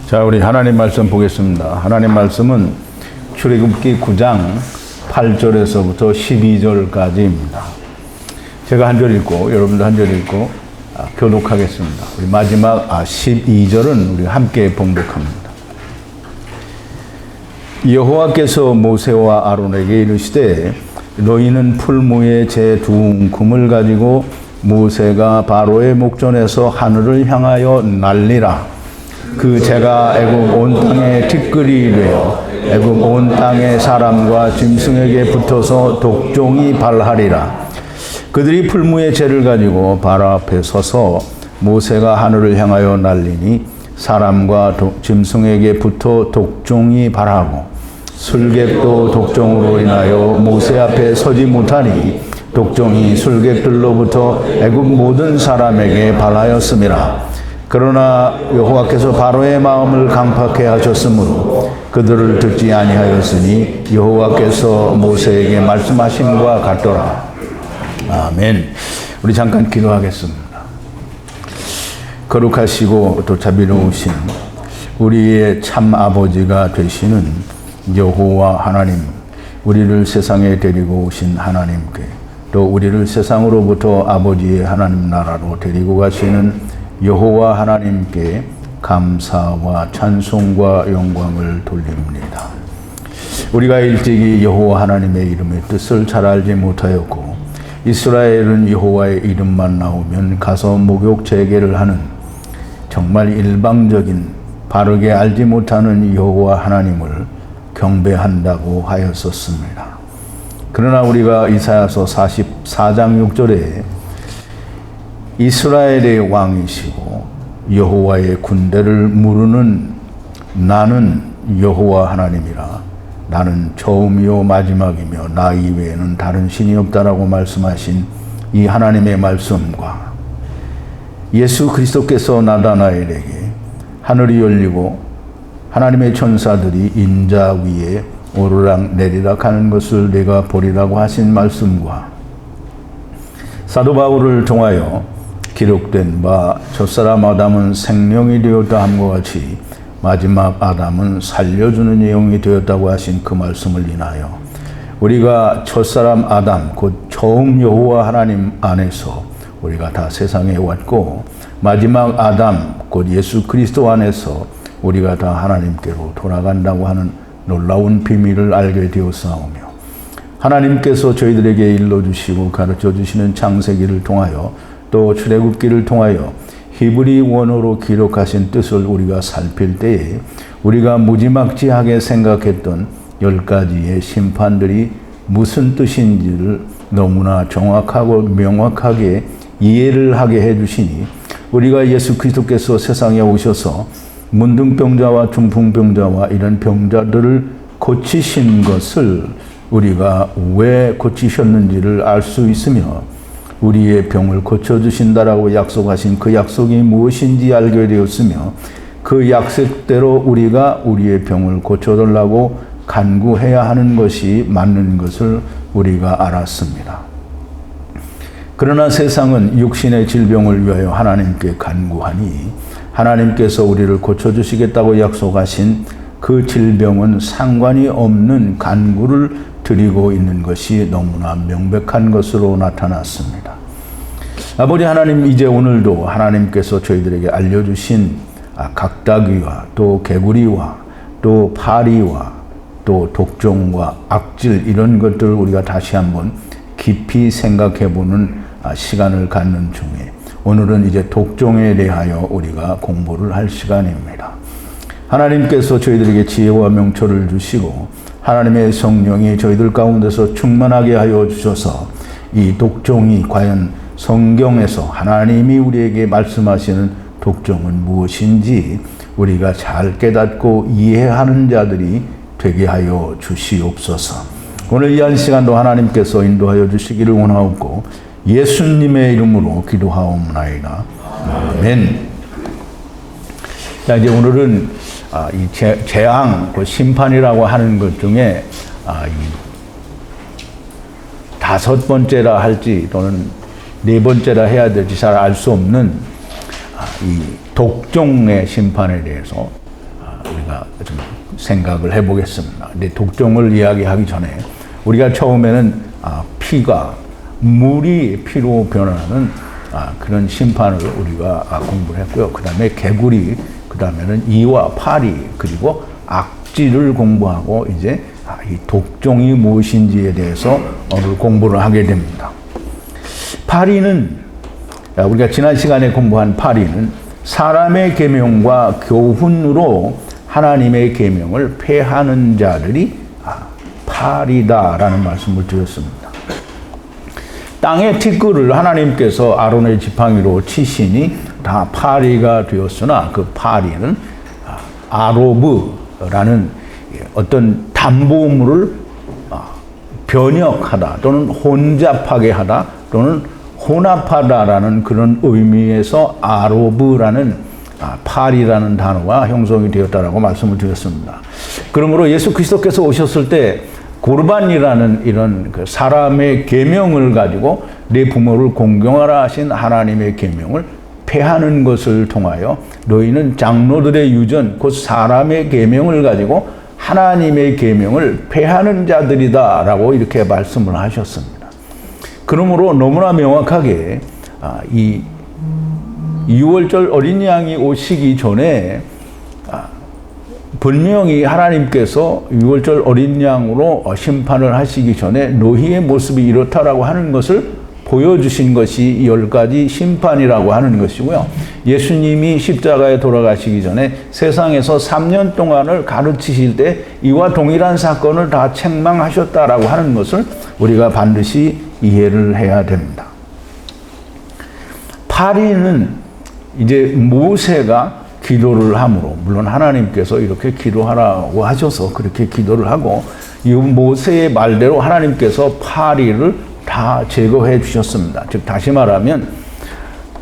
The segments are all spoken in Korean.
자, 우리 하나님 말씀 보겠습니다. 하나님 말씀은 출애굽기 9장 8절에서부터 12절까지입니다. 제가 한 절 읽고 여러분도 한 절 읽고 교독하겠습니다. 우리 마지막 12절은 우리 함께 봉독합니다. 여호와께서 모세와 아론에게 이르시되 너희는 풀무에 제 두 움큼을 가지고 모세가 바로의 목전에서 하늘을 향하여 날리라. 그 재가 애굽 온 땅에 티끌이 되어 애굽 온 땅의 사람과 짐승에게 붙어서 독종이 발하리라. 그들이 풀무의 재를 가지고 바로 앞에 서서 모세가 하늘을 향하여 날리니 사람과 짐승에게 붙어 독종이 발하고 술객도 독종으로 인하여 모세 앞에 서지 못하니 독종이 술객들로부터 애굽 모든 사람에게 발하였음이라. 그러나 여호와께서 바로의 마음을 강팍해 하셨으므로 그들을 듣지 아니하였으니 여호와께서 모세에게 말씀하심과 같더라. 아멘. 우리 잠깐 기도하겠습니다. 거룩하시고 또 자비로우신 우리의 참 아버지가 되시는 여호와 하나님, 우리를 세상에 데리고 오신 하나님께, 또 우리를 세상으로부터 아버지의 하나님 나라로 데리고 가시는 여호와 하나님께 감사와 찬송과 영광을 돌립니다. 우리가 일찍이 여호와 하나님의 이름의 뜻을 잘 알지 못하였고 이스라엘은 여호와의 이름만 나오면 가서 목욕 재개를 하는 정말 일방적인 바르게 알지 못하는 여호와 하나님을 경배한다고 하였었습니다. 그러나 우리가 이사야서 44장 6절에 이스라엘의 왕이시고 여호와의 군대를 무르는 나는 여호와 하나님이라. 나는 처음이요 마지막이며 나 이외에는 다른 신이 없다라고 말씀하신 이 하나님의 말씀과 예수 그리스도께서 나다나엘에게 하늘이 열리고 하나님의 천사들이 인자 위에 오르락 내리락 하는 것을 내가 보리라고 하신 말씀과 사도 바울을 통하여 기록된 바 첫사람 아담은 생명이 되었다 함과 같이 마지막 아담은 살려주는 영이 되었다고 하신 그 말씀을 인하여 우리가 첫사람 아담 곧 처음 여호와 하나님 안에서 우리가 다 세상에 왔고 마지막 아담 곧 예수 그리스도 안에서 우리가 다 하나님께로 돌아간다고 하는 놀라운 비밀을 알게 되었사오며 하나님께서 저희들에게 일러주시고 가르쳐주시는 창세기를 통하여 또 출애굽기를 통하여 히브리 원어로 기록하신 뜻을 우리가 살필 때에 우리가 무지막지하게 생각했던 10가지의 심판들이 무슨 뜻인지를 너무나 정확하고 명확하게 이해를 하게 해주시니 우리가 예수 그리스도께서 세상에 오셔서 문둥병자와 중풍병자와 이런 병자들을 고치신 것을 우리가 왜 고치셨는지를 알 수 있으며 우리의 병을 고쳐주신다라고 약속하신 그 약속이 무엇인지 알게 되었으며 그 약속대로 우리가 우리의 병을 고쳐달라고 간구해야 하는 것이 맞는 것을 우리가 알았습니다. 그러나 세상은 육신의 질병을 위하여 하나님께 간구하니 하나님께서 우리를 고쳐주시겠다고 약속하신 그 질병은 상관이 없는 간구를 드리고 있는 것이 너무나 명백한 것으로 나타났습니다. 아버지 하나님, 이제 오늘도 하나님께서 저희들에게 알려주신 각다귀와 또 개구리와 또 파리와 또 독종과 악질 이런 것들을 우리가 다시 한번 깊이 생각해보는 시간을 갖는 중에 오늘은 이제 독종에 대하여 우리가 공부를 할 시간입니다. 하나님께서 저희들에게 지혜와 명철을 주시고 하나님의 성령이 저희들 가운데서 충만하게 하여 주셔서 이 독종이 과연 성경에서 하나님이 우리에게 말씀하시는 독종은 무엇인지 우리가 잘 깨닫고 이해하는 자들이 되게 하여 주시옵소서. 오늘 이 한 시간도 하나님께서 인도하여 주시기를 원하옵고 예수님의 이름으로 기도하옵나이다. 아멘. 자, 이제 오늘은 이 재앙, 그 심판이라고 하는 것 중에 이 5번째라 할지 또는 4번째라 해야 될지 잘 알 수 없는 이 독종의 심판에 대해서 좀 생각을 해보겠습니다. 근데 독종을 이야기하기 전에 우리가 처음에는 피가 물이 피로 변하는 그런 심판을 우리가 공부를 했고요. 그 다음에 개구리, 그 다음에는 이와 파리, 그리고 악질을 공부하고 이제 이 독종이 무엇인지에 대해서 오늘 공부를 하게 됩니다. 파리는 우리가 지난 시간에 공부한 파리는 사람의 계명과 교훈으로 하나님의 계명을 폐하는 자들이 파리다라는 말씀을 드렸습니다. 땅의 티끌을 하나님께서 아론의 지팡이로 치시니 다 파리가 되었으나 그 파리는 아로브라는 어떤 담보물을 변역하다 또는 혼잡하게 하다 또는 혼합하다라는 그런 의미에서 아로브라는 파리라는 단어가 형성이 되었다라고 말씀을 드렸습니다. 그러므로 예수 그리스도께서 오셨을 때 고르반이라는 이런 그 사람의 계명을 가지고 내 부모를 공경하라 하신 하나님의 계명을 폐하는 것을 통하여 너희는 장로들의 유전 곧 사람의 계명을 가지고 하나님의 계명을 폐하는 자들이다라고 이렇게 말씀을 하셨습니다. 그러므로 너무나 명확하게 이 6월절 어린 양이 오시기 전에 분명히 하나님께서 6월절 어린 양으로 심판을 하시기 전에 너희의 모습이 이렇다라고 하는 것을 보여주신 것이 10가지 심판이라고 하는 것이고요. 예수님이 십자가에 돌아가시기 전에 세상에서 3년 동안을 가르치실 때 이와 동일한 사건을 다 책망하셨다라고 하는 것을 우리가 반드시 이해를 해야 됩니다. 파리는 이제 모세가 기도를 함으로, 물론 하나님께서 이렇게 기도하라고 하셔서 그렇게 기도를 하고 이 모세의 말대로 하나님께서 파리를 다 제거해 주셨습니다. 즉 다시 말하면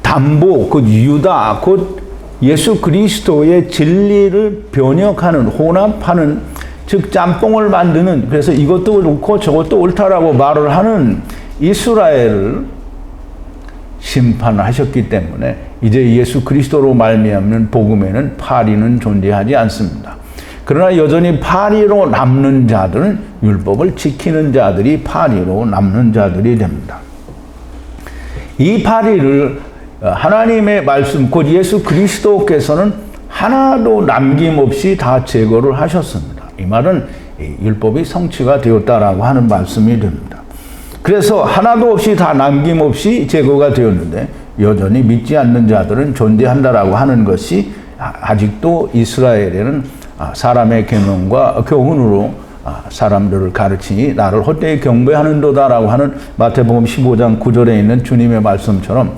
담보, 곧 유다, 곧 예수 그리스도의 진리를 변역하는, 혼합하는, 즉 짬뽕을 만드는, 그래서 이것도 옳고 저것도 옳다라고 말을 하는 이스라엘을 심판하셨기 때문에 이제 예수 그리스도로 말미암는 복음에는 파리는 존재하지 않습니다. 그러나 여전히 파리로 남는 자들은 율법을 지키는 자들이 파리로 남는 자들이 됩니다. 이 파리를 하나님의 말씀, 곧 예수 그리스도께서는 하나도 남김없이 다 제거를 하셨습니다. 이 말은 율법이 성취가 되었다라고 하는 말씀이 됩니다. 그래서 하나도 없이 다 남김없이 제거가 되었는데 여전히 믿지 않는 자들은 존재한다라고 하는 것이 아직도 이스라엘에는 사람의 계명과 교훈으로 사람들을 가르치니 나를 헛되이 경배하는도다라고 하는 마태복음 15장 9절에 있는 주님의 말씀처럼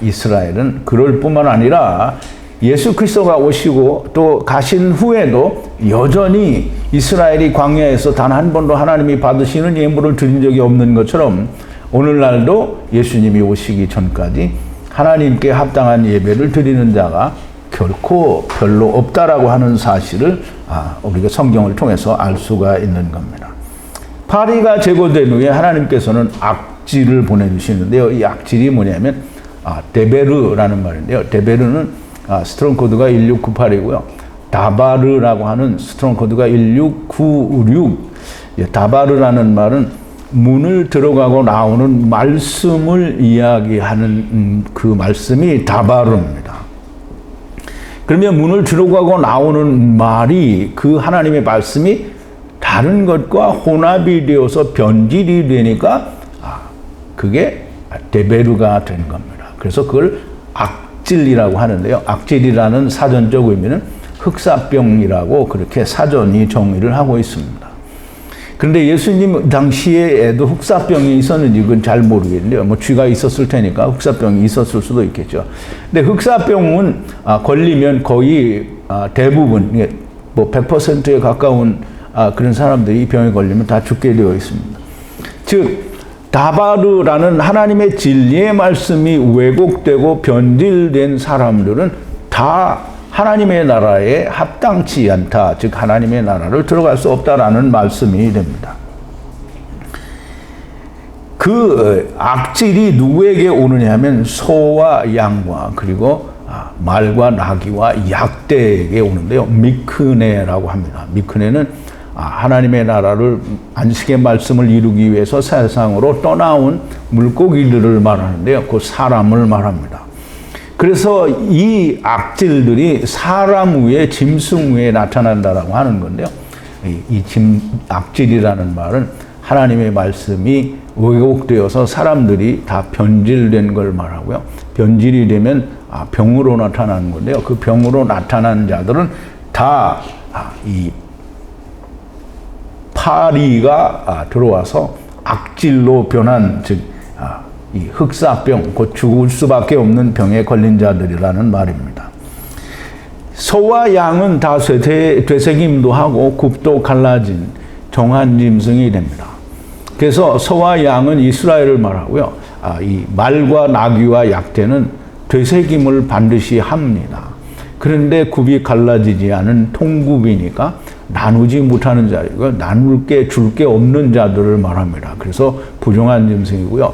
이스라엘은 그럴 뿐만 아니라 예수 그리스도가 오시고 또 가신 후에도 여전히 이스라엘이 광야에서 단 한 번도 하나님이 받으시는 예물을 드린 적이 없는 것처럼 오늘날도 예수님이 오시기 전까지 하나님께 합당한 예배를 드리는 자가 결코 별로 없다라고 하는 사실을 우리가 성경을 통해서 알 수가 있는 겁니다. 파리가 제거된 후에 하나님께서는 악질을 보내주시는데요. 이 악질이 뭐냐면 데베르라는 말인데요. 데베르는 스트롱 코드가 1698이고요. 다바르라고 하는 스트롱 코드가 1696. 다바르라는 말은 문을 들어가고 나오는 말씀을 이야기하는 그 말씀이 다바르입니다. 그러면 문을 들어가고 나오는 말이 그 하나님의 말씀이 다른 것과 혼합이 되어서 변질이 되니까 그게 데베르가 된 겁니다. 그래서 그걸 악질이라고 하는데요. 악질이라는 사전적 의미는 흑사병이라고 그렇게 사전이 정의를 하고 있습니다. 그런데 예수님 당시에도 흑사병이 있었는지 그건 잘 모르겠는데요. 뭐 쥐가 있었을 테니까 흑사병이 있었을 수도 있겠죠. 근데 흑사병은 걸리면 거의 대부분 뭐 100%에 가까운 그런 사람들이 이 병에 걸리면 다 죽게 되어 있습니다. 즉 다바르라는 하나님의 진리의 말씀이 왜곡되고 변질된 사람들은 다 하나님의 나라에 합당치 않다. 즉 하나님의 나라를 들어갈 수 없다라는 말씀이 됩니다. 그 악질이 누구에게 오느냐 하면 소와 양과 그리고 말과 나귀와 약대에게 오는데요. 미크네라고 합니다. 미크네는 하나님의 나라를 안식의 말씀을 이루기 위해서 세상으로 떠나온 물고기들을 말하는데요. 그 사람을 말합니다. 그래서 이 악질들이 사람 위에 짐승 위에 나타난다라고 하는 건데요. 이 악질이라는 말은 하나님의 말씀이 왜곡되어서 사람들이 다 변질된 걸 말하고요. 변질이 되면 병으로 나타나는 건데요. 그 병으로 나타난 자들은 다 이 파리가 들어와서 악질로 변한, 즉 이 흑사병, 곧 죽을 수밖에 없는 병에 걸린 자들이라는 말입니다. 소와 양은 다 되새김도 하고 굽도 갈라진 정한 짐승이 됩니다. 그래서 소와 양은 이스라엘을 말하고요. 이 말과 나귀와 약대는 되새김을 반드시 합니다. 그런데 굽이 갈라지지 않은 통굽이니까 나누지 못하는 자이고 나눌 게 줄 게 없는 자들을 말합니다. 그래서 부정한 짐승이고요.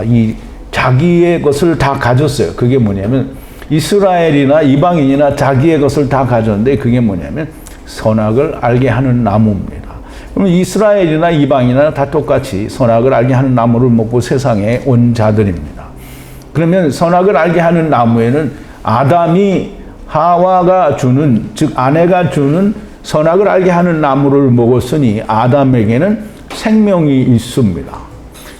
이 자기의 것을 다 가졌어요. 그게 뭐냐면 이스라엘이나 이방인이나 자기의 것을 다 가졌는데 그게 뭐냐면 선악을 알게 하는 나무입니다. 그러면 이스라엘이나 이방인이나 다 똑같이 선악을 알게 하는 나무를 먹고 세상에 온 자들입니다. 그러면 선악을 알게 하는 나무에는 아담이 하와가 주는, 즉 아내가 주는 선악을 알게 하는 나무를 먹었으니 아담에게는 생명이 있습니다.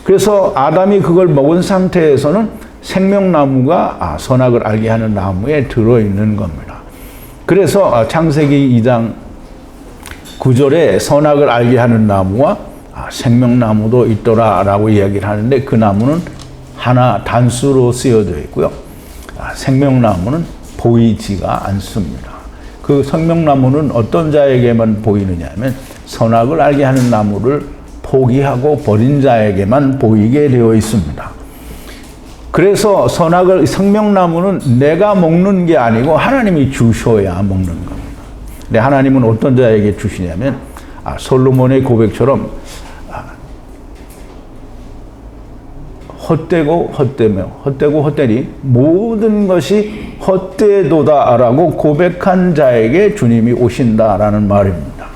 그래서 아담이 그걸 먹은 상태에서는 생명나무가 선악을 알게 하는 나무에 들어있는 겁니다. 그래서 창세기 2장 9절에 선악을 알게 하는 나무와 생명나무도 있더라라고 이야기를 하는데 그 나무는 하나 단수로 쓰여져 있고요. 생명나무는 보이지가 않습니다. 그 생명나무는 어떤 자에게만 보이느냐 하면 선악을 알게 하는 나무를 포기하고 버린 자에게만 보이게 되어 있습니다. 그래서 생명나무는 내가 먹는 게 아니고 하나님이 주셔야 먹는 겁니다. 근데 하나님은 어떤 자에게 주시냐면 솔로몬의 고백처럼 헛되고 헛되니 모든 것이 헛되도다라고 고백한 자에게 주님이 오신다라는 말입니다.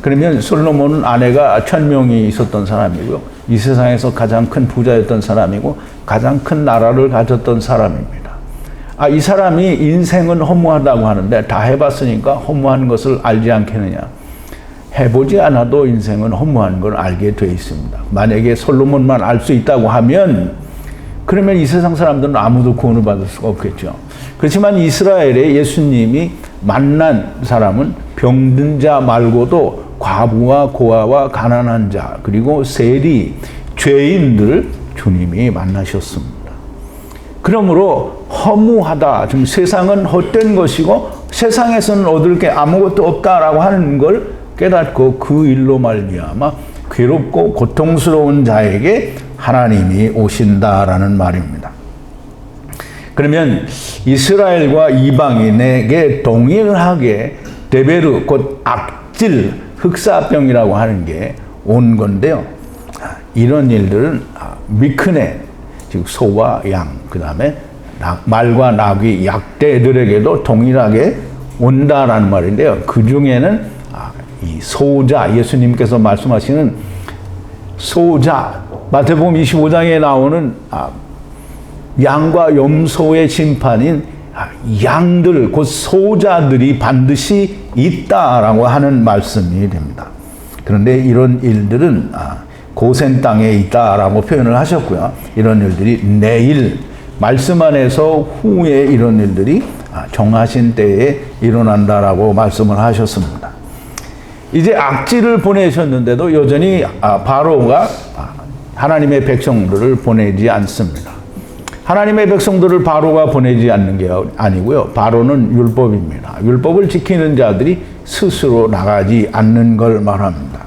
그러면 솔로몬은 아내가 1000명이 있었던 사람이고요. 이 세상에서 가장 큰 부자였던 사람이고 가장 큰 나라를 가졌던 사람입니다. 이 사람이 인생은 허무하다고 하는데 다 해봤으니까 허무한 것을 알지 않겠느냐. 해보지 않아도 인생은 허무한 걸 알게 돼 있습니다. 만약에 솔로몬만 알 수 있다고 하면 그러면 이 세상 사람들은 아무도 구원을 받을 수가 없겠죠. 그렇지만 이스라엘에 예수님이 만난 사람은 병든 자 말고도 과부와 고아와 가난한 자 그리고 세리, 죄인들을 주님이 만나셨습니다. 그러므로 허무하다, 지금 세상은 헛된 것이고 세상에서는 얻을 게 아무것도 없다라고 하는 걸 깨닫고 그 일로 말미암아 괴롭고 고통스러운 자에게 하나님이 오신다라는 말입니다. 그러면 이스라엘과 이방인에게 동일하게 데베르, 곧 악질, 흑사병이라고 하는 게 온 건데요. 이런 일들은 미크네, 즉 소와 양, 그 다음에 말과 나귀, 약대들에게도 동일하게 온다라는 말인데요. 그 중에는 이 소자, 예수님께서 말씀하시는 소자, 마태복음 25장에 나오는 양과 염소의 심판인 양들, 곧 소자들이 반드시 있다라고 하는 말씀이 됩니다. 그런데 이런 일들은 고센 땅에 있다라고 표현을 하셨고요. 이런 일들이 내일 말씀 안에서 후에 이런 일들이 정하신 때에 일어난다라고 말씀을 하셨습니다. 이제 악질을 보내셨는데도 여전히 바로가 하나님의 백성들을 보내지 않습니다. 하나님의 백성들을 바로가 보내지 않는 게 아니고요. 바로는 율법입니다. 율법을 지키는 자들이 스스로 나가지 않는 걸 말합니다.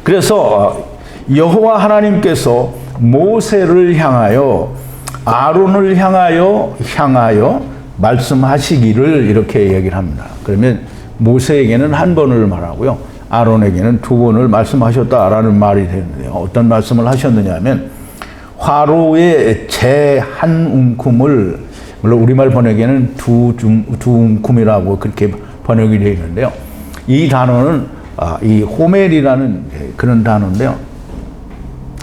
그래서 여호와 하나님께서 모세를 향하여 아론을 향하여 말씀하시기를 이렇게 얘기를 합니다. 그러면 모세에게는 한 번을 말하고요. 아론에게는 두 번을 말씀하셨다라는 말이 되는데요. 어떤 말씀을 하셨느냐 하면 화로의 재 한 움큼을 물론 우리말 번역에는 두움쿰이라고 그렇게 번역이 되어 있는데요. 이 단어는 이 호멜이라는 그런 단어인데요.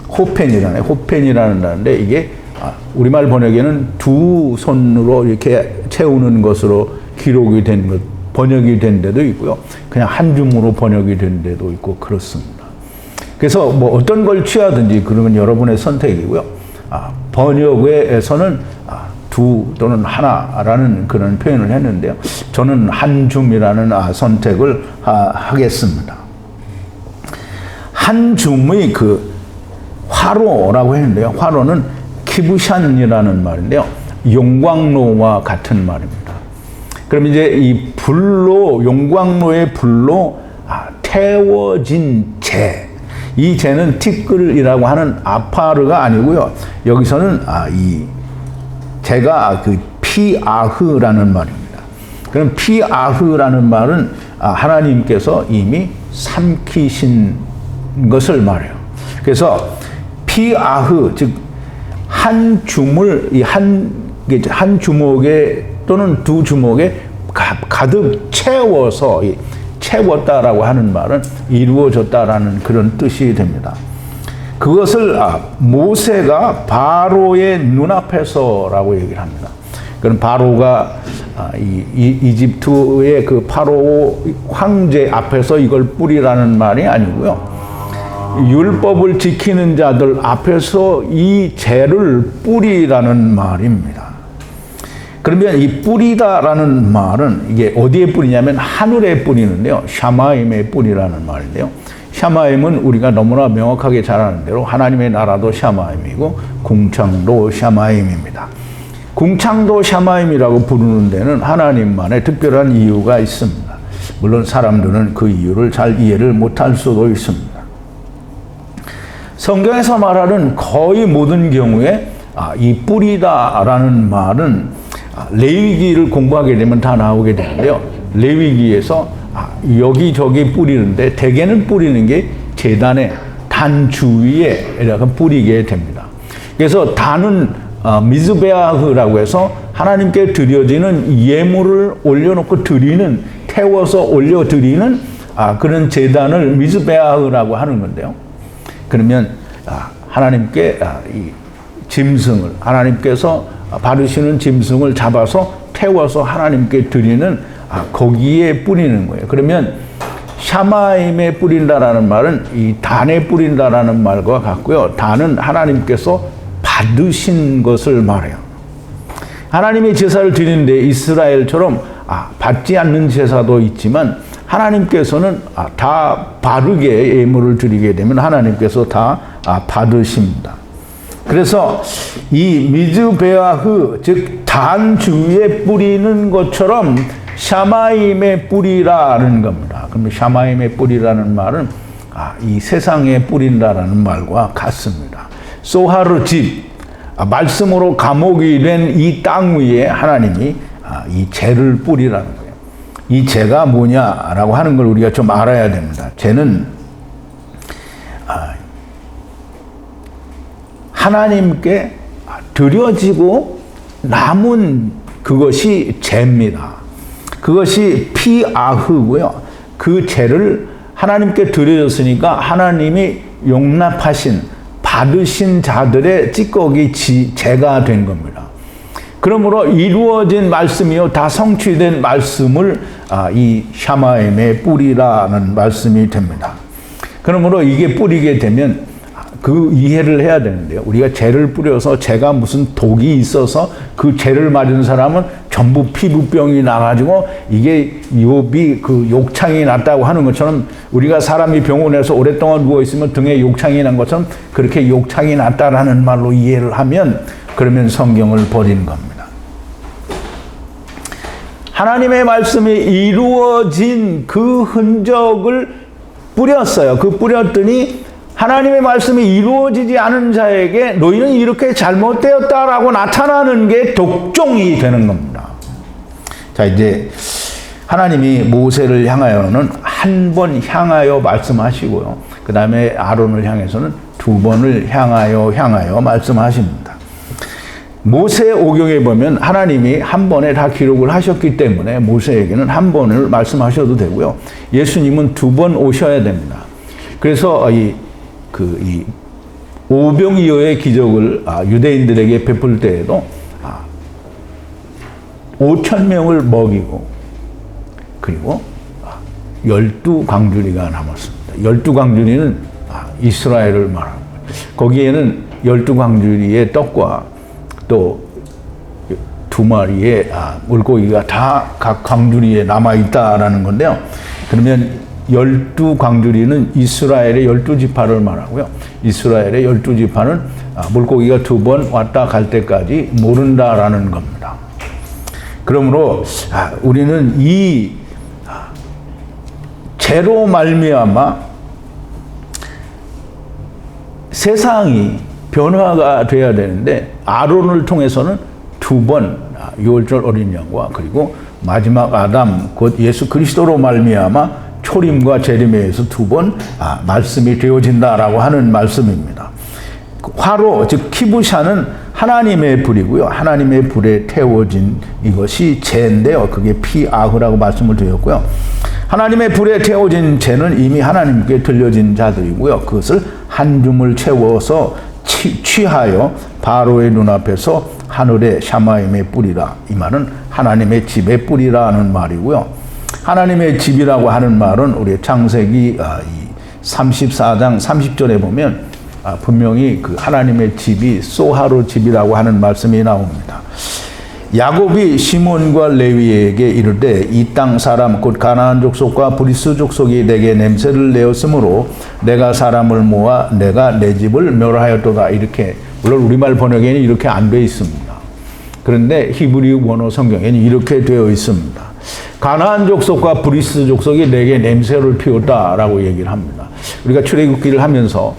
호펜이라는 단어인데 이게 우리말 번역에는 두 손으로 이렇게 채우는 것으로 기록이 된 것, 번역이 된 데도 있고요. 그냥 한 줌으로 번역이 된 데도 있고 그렇습니다. 그래서 뭐 어떤 걸 취하든지 그러면 여러분의 선택이고요. 번역에서는 두 또는 하나라는 그런 표현을 했는데요. 저는 한 줌이라는 선택을 하겠습니다. 한 줌의 그 화로라고 했는데요. 화로는 키부샨이라는 말인데요. 용광로와 같은 말입니다. 그럼 이제 이 불로, 용광로의 불로 태워진 재. 이 재는 티끌이라고 하는 아파르가 아니고요. 여기서는 이 재가 그 피아흐라는 말입니다. 그럼 피아흐라는 말은 하나님께서 이미 삼키신 것을 말해요. 그래서 피아흐, 즉 한 줌을 한 주먹에 또는 두 주먹에 가득 채웠다라고 하는 말은 이루어졌다라는 그런 뜻이 됩니다. 그것을 모세가 바로의 눈앞에서라고 얘기를 합니다. 그럼 바로가 이집트의 그 파로 황제 앞에서 이걸 뿌리라는 말이 아니고요. 율법을 지키는 자들 앞에서 이 재를 뿌리라는 말입니다. 그러면 이 뿌리다라는 말은 이게 어디에 뿌리냐면 하늘에 뿌리는데요. 샤마임에 뿌리라는 말인데요. 샤마임은 우리가 너무나 명확하게 잘 아는 대로 하나님의 나라도 샤마임이고 궁창도 샤마임입니다. 궁창도 샤마임이라고 부르는 데는 하나님만의 특별한 이유가 있습니다. 물론 사람들은 그 이유를 잘 이해를 못할 수도 있습니다. 성경에서 말하는 거의 모든 경우에 이 뿌리다라는 말은 레위기를 공부하게 되면 다 나오게 되는데요. 레위기에서 여기저기 뿌리는데 대개는 뿌리는 게 제단의 단 주위에 약간 뿌리게 됩니다. 그래서 단은 미즈베아흐라고 해서 하나님께 드려지는 예물을 올려놓고 태워서 올려드리는 그런 제단을 미즈베아흐라고 하는 건데요. 그러면 하나님께 이 짐승을 하나님께서 바르시는 짐승을 잡아서 태워서 하나님께 드리는 거기에 뿌리는 거예요. 그러면 샤마임에 뿌린다라는 말은 이 단에 뿌린다라는 말과 같고요. 단은 하나님께서 받으신 것을 말해요. 하나님의 제사를 드리는데 이스라엘처럼 받지 않는 제사도 있지만 하나님께서는 다 바르게 예물을 드리게 되면 하나님께서 다 받으십니다. 그래서 이 미즈베아흐, 즉 단 주위에 뿌리는 것처럼 샤마임에 뿌리라는 겁니다. 그럼 샤마임에 뿌리라는 말은 이 세상에 뿌린다라는 말과 같습니다. 소하르 집, 말씀으로 감옥이 된 이 땅 위에 하나님이 이 재를 뿌리라는 거예요. 이 재가 뭐냐라고 하는 걸 우리가 좀 알아야 됩니다. 재는 하나님께 드려지고 남은 그것이 재입니다. 그것이 피아흐고요. 그 재를 하나님께 드려졌으니까 하나님이 용납하신 받으신 자들의 찌꺼기 재가 된 겁니다. 그러므로 이루어진 말씀이요 다 성취된 말씀을 이 샤마임에 뿌리라는 말씀이 됩니다. 그러므로 이게 뿌리게 되면 그 이해를 해야 되는데요. 우리가 재를 뿌려서 재가 무슨 독이 있어서 그 재를 맞은 사람은 전부 피부병이 나가지고 이게 그 욕창이 났다고 하는 것처럼 우리가 사람이 병원에서 오랫동안 누워있으면 등에 욕창이 난 것처럼 그렇게 욕창이 났다라는 말로 이해를 하면 그러면 성경을 버리는 겁니다. 하나님의 말씀이 이루어진 그 흔적을 뿌렸어요. 그 뿌렸더니 하나님의 말씀이 이루어지지 않은 자에게 너희는 이렇게 잘못되었다라고 나타나는 게 독종이 되는 겁니다. 자, 이제 하나님이 모세를 향하여는 한 번 향하여 말씀하시고요. 그 다음에 아론을 향해서는 두 번을 향하여 말씀하십니다. 모세 오경에 보면 하나님이 한 번에 다 기록을 하셨기 때문에 모세에게는 한 번을 말씀하셔도 되고요. 예수님은 2번 오셔야 됩니다. 그래서 이 오병이어의 기적을 유대인들에게 베풀 때에도 5,000명을 먹이고 그리고 12광주리가 남았습니다. 12광주리는 이스라엘을 말합니다. 거기에는 12광주리의 떡과 또 2마리의 물고기가 다 각 광주리에 남아있다라는 건데요. 그러면 12광주리는 이스라엘의 12지파를 말하고요. 이스라엘의 12지파는 물고기가 2번 왔다 갈 때까지 모른다라는 겁니다. 그러므로 우리는 이 죄로 말미암아 세상이 변화가 돼야 되는데 아론을 통해서는 2번 6월절 어린 양과 그리고 마지막 아담 곧 예수 그리스도로 말미암아 초림과 재림에 의해서 2번 말씀이 되어진다라고 하는 말씀입니다. 화로 즉 키부샤는 하나님의 불이고요. 하나님의 불에 태워진 이것이 죄인데요. 그게 피아흐라고 말씀을 드렸고요. 하나님의 불에 태워진 죄는 이미 하나님께 들려진 자들이고요. 그것을 한 줌을 채워서 취하여 바로의 눈앞에서 하늘의 샤마임의 뿔이라. 이 말은 하나님의 집의 뿔이라는 말이고요. 하나님의 집이라고 하는 말은 우리 창세기 34장 30절에 보면 분명히 그 하나님의 집이 소하루 집이라고 하는 말씀이 나옵니다. 야곱이 시몬과 레위에게 이르되 이 땅 사람 곧 가나안 족속과 브리스 족속이 내게 냄새를 내었으므로 내가 사람을 모아 내가 내 집을 멸하였도다. 이렇게 물론 우리말 번역에는 이렇게 안 돼 있습니다. 그런데 히브리 원어 성경에는 이렇게 되어 있습니다. 가나안 족속과 브리스 족속이 내게 냄새를 피웠다라고 얘기를 합니다. 우리가 출애굽기를 하면서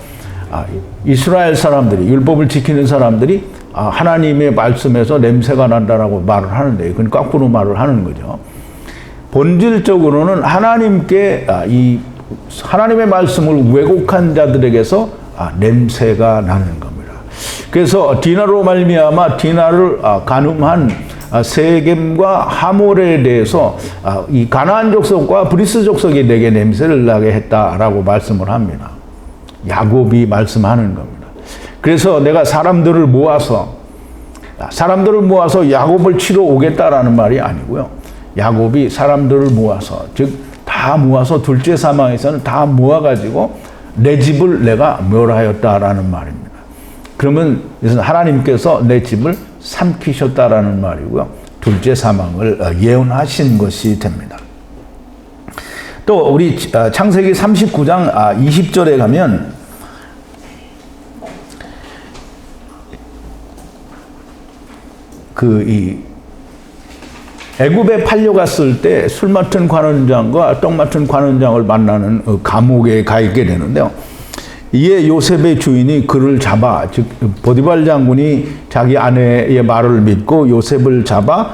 이스라엘 사람들이 율법을 지키는 사람들이 하나님의 말씀에서 냄새가 난다라고 말을 하는데 그건 거꾸로 말을 하는 거죠. 본질적으로는 하나님께 이 하나님의 말씀을 왜곡한 자들에게서 냄새가 나는 겁니다. 그래서 디나로 말미암아 디나를 간음한 세겜과 하몰에 대해서 이 가나안 족속과 브리스 족속이 내게 냄새를 나게 했다라고 말씀을 합니다. 야곱이 말씀하는 겁니다. 그래서 내가 사람들을 모아서 야곱을 치러 오겠다라는 말이 아니고요. 야곱이 사람들을 모아서 즉 다 모아서 둘째 사망에서는 다 모아가지고 내 집을 내가 멸하였다라는 말입니다. 그러면 하나님께서 내 집을 삼키셨다라는 말이고요. 둘째 사망을 예언하신 것이 됩니다. 또 우리 창세기 39장 20절에 가면 애굽에 팔려갔을 때 술 맡은 관원장과 떡 맡은 관원장을 만나는 감옥에 가 있게 되는데요. 이에 요셉의 주인이 그를 잡아 즉 보디발 장군이 자기 아내의 말을 믿고 요셉을 잡아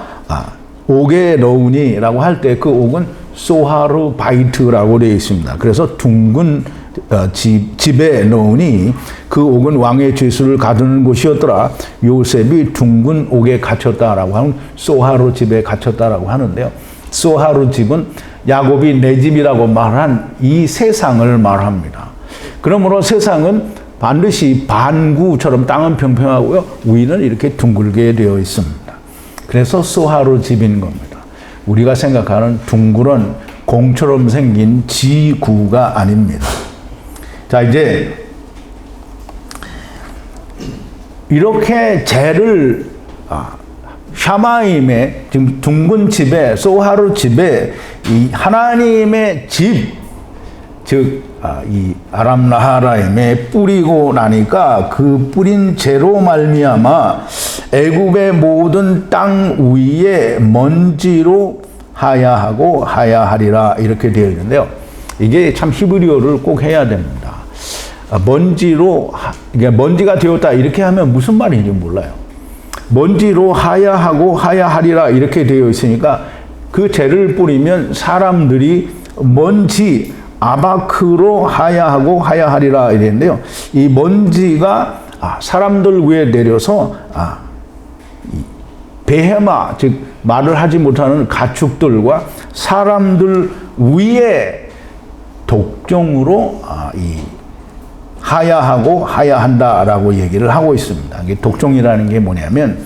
옥에 넣으니라고 할 때 그 옥은 소하르 바이트라고 되어 있습니다. 그래서 둥근 집에 넣으니 그 옥은 왕의 죄수를 가두는 곳이었더라. 요셉이 둥근 옥에 갇혔다라고 하는 소하루 집에 갇혔다라고 하는데요. 소하루 집은 야곱이 내 집이라고 말한 이 세상을 말합니다. 그러므로 세상은 반드시 반구처럼 땅은 평평하고요. 위는 이렇게 둥글게 되어 있습니다. 그래서 소하루 집인 겁니다. 우리가 생각하는 둥그런 공처럼 생긴 지구가 아닙니다. 자, 이제 이렇게 죄를 샤마임의 지금 둥근 집에 소하루 집에 이 하나님의 집, 즉 이 아람 나하라임에 뿌리고 나니까 그 뿌린 죄로 말미암아 애굽의 모든 땅 위에 먼지로 하야하고 하야하리라 이렇게 되어 있는데요. 이게 참 히브리어를 꼭 해야 됩니다. 먼지로 먼지가 되었다 이렇게 하면 무슨 말인지 몰라요. 먼지로 하야하고 하야하리라 이렇게 되어 있으니까 그 죄를 뿌리면 사람들이 먼지 아바크로 하야하고 하야하리라 이랬는데요. 이 먼지가 사람들 위에 내려서 베헤마, 즉 말을 하지 못하는 가축들과 사람들 위에 독종으로 하야하고 하야한다라고 얘기를 하고 있습니다. 이게 독종이라는 게 뭐냐면,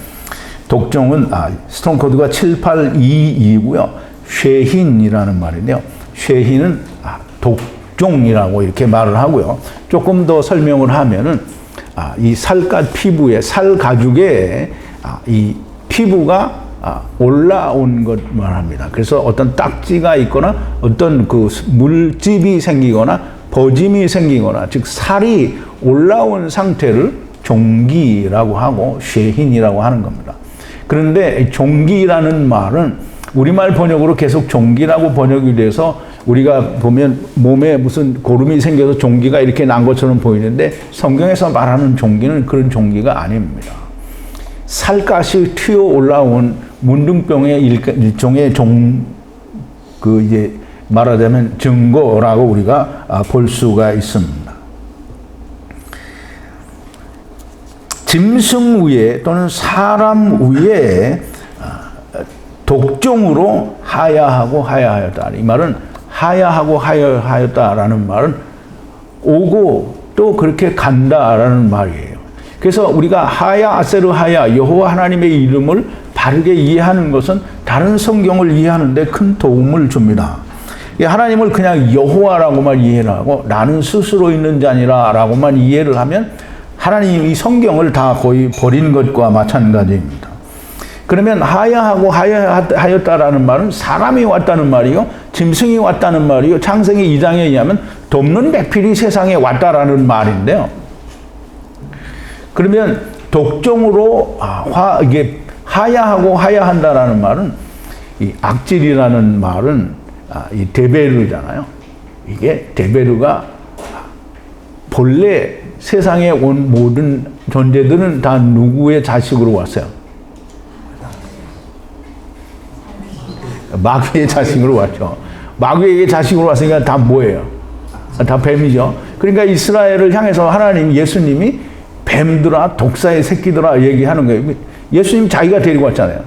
독종은 스톤 코드가 7822고요. 쉐힌이라는 말인데요. 쉐힌은 독종이라고 이렇게 말을 하고요. 조금 더 설명을 하면은 이 피부에 살 가죽에 이 피부가 올라온 것 말합니다. 그래서 어떤 딱지가 있거나 어떤 그 물집이 생기거나 버짐이 생기거나, 즉 살이 올라온 상태를 종기라고 하고 쉐힌이라고 하는 겁니다. 그런데 종기라는 말은 우리말 번역으로 계속 종기라고 번역이 돼서 우리가 보면 몸에 무슨 고름이 생겨서 종기가 이렇게 난 것처럼 보이는데, 성경에서 말하는 종기는 그런 종기가 아닙니다. 살갗이 튀어 올라온 문둥병의 일종의 이제 말하자면 증거라고 우리가 볼 수가 있습니다. 짐승 위에 또는 사람 위에 독종으로 하야하고 하야하였다. 이 말은 하야하고 하야하였다라는 말은 오고 또 그렇게 간다라는 말이에요. 그래서 우리가 하야 아세르 하야, 여호와 하나님의 이름을 바르게 이해하는 것은 다른 성경을 이해하는 데 큰 도움을 줍니다. 하나님을 그냥 여호와라고만 이해를 하고 나는 스스로 있는 자니라 라고만 이해를 하면 하나님이 성경을 다 거의 버린 것과 마찬가지입니다. 그러면 하야하고 하야하였다라는 말은 사람이 왔다는 말이요, 짐승이 왔다는 말이요, 창세기 2장에 의하면 돕는 백필이 세상에 왔다라는 말인데요. 그러면 독종으로 이게 하야하고 하야한다라는 말은, 이 악질이라는 말은 이 데베르잖아요. 이게 데베르가 본래 세상에 온 모든 존재들은 다 누구의 자식으로 왔어요? 마귀의 자식으로 왔죠. 마귀의 자식으로 왔으니까 다 뭐예요? 다 뱀이죠. 그러니까 이스라엘을 향해서 하나님, 예수님이 뱀들아, 독사의 새끼들아 얘기하는 거예요. 예수님 자기가 데리고 왔잖아요.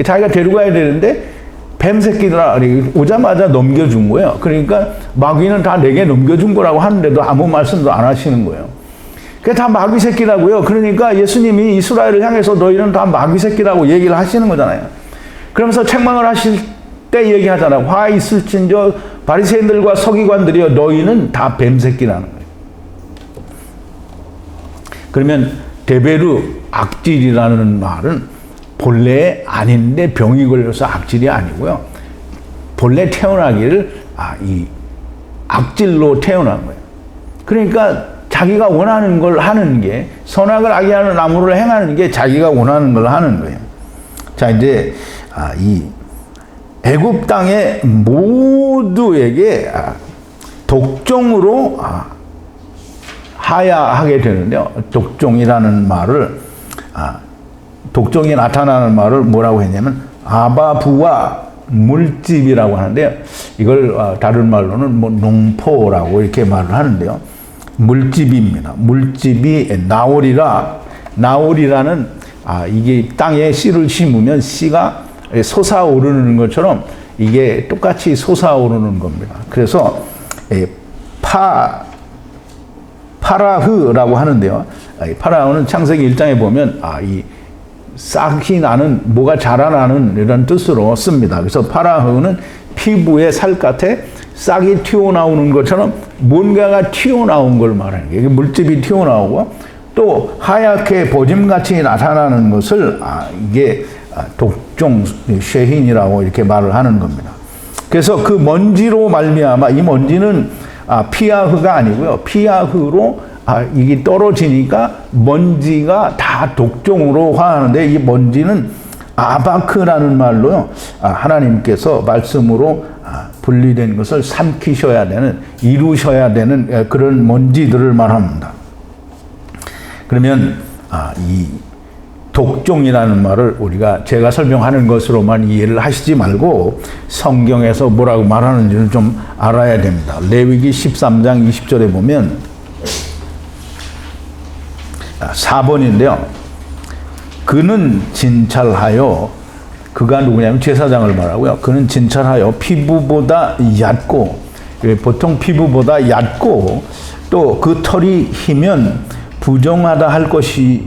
자기가 데리고 가야 되는데 뱀 새끼들아 오자마자 넘겨준 거예요. 그러니까 마귀는 다 내게 넘겨준 거라고 하는데도 아무 말씀도 안 하시는 거예요. 그게 다 마귀 새끼라고요. 그러니까 예수님이 이스라엘을 향해서 너희는 다 마귀 새끼라고 얘기를 하시는 거잖아요. 그러면서 책망을 하실 때 얘기하잖아요. 화 있을진저 바리새인들과 서기관들이여 너희는 다 뱀 새끼라는 거예요. 그러면 데베르, 악질이라는 말은 본래 아닌데 병이 걸려서 악질이 아니고요. 본래 태어나기를 이 악질로 태어난 거예요. 그러니까 자기가 원하는 걸 하는 게, 선악을 악이하는 나무를 행하는 게 자기가 원하는 걸 하는 거예요. 자, 이제 이 애굽 땅의 모두에게 독종으로 하야하게 되는데요. 독종이라는 말을 독종이 나타나는 말을 뭐라고 했냐면 아바부와 물집이라고 하는데요. 이걸 다른 말로는 뭐 농포라고 이렇게 말을 하는데요. 물집입니다. 물집이 나올이라는 이게 땅에 씨를 심으면 씨가 솟아오르는 것처럼 이게 똑같이 솟아오르는 겁니다. 그래서 파라흐라고 하는데요. 파라흐는 창세기 1장에 보면 이 싹이 나는, 뭐가 자라나는 이런 뜻으로 씁니다. 그래서 파라흐는 피부의 살갗에 싹이 튀어나오는 것처럼 뭔가가 튀어나온 걸 말하는 거예요. 물집이 튀어나오고 또 하얗게 버짐같이 나타나는 것을 이게 독종, 쉐힌이라고 이렇게 말을 하는 겁니다. 그래서 그 먼지로 말미암아, 이 먼지는 피아흐가 아니고요. 피아흐로 이게 떨어지니까 먼지가 다 독종으로 화하는데, 이 먼지는 아바크라는 말로요, 하나님께서 말씀으로 분리된 것을 삼키셔야 되는, 이루셔야 되는 그런 먼지들을 말합니다. 그러면 이 독종이라는 말을 제가 설명하는 것으로만 이해를 하시지 말고 성경에서 뭐라고 말하는지는 좀 알아야 됩니다. 레위기 13장 20절에 보면 4번인데요. 그는 진찰하여, 그가 누구냐면 제사장을 말하고요. 그는 진찰하여 피부보다 얕고, 보통 피부보다 얕고, 또 그 털이 희면 부정하다 할 것이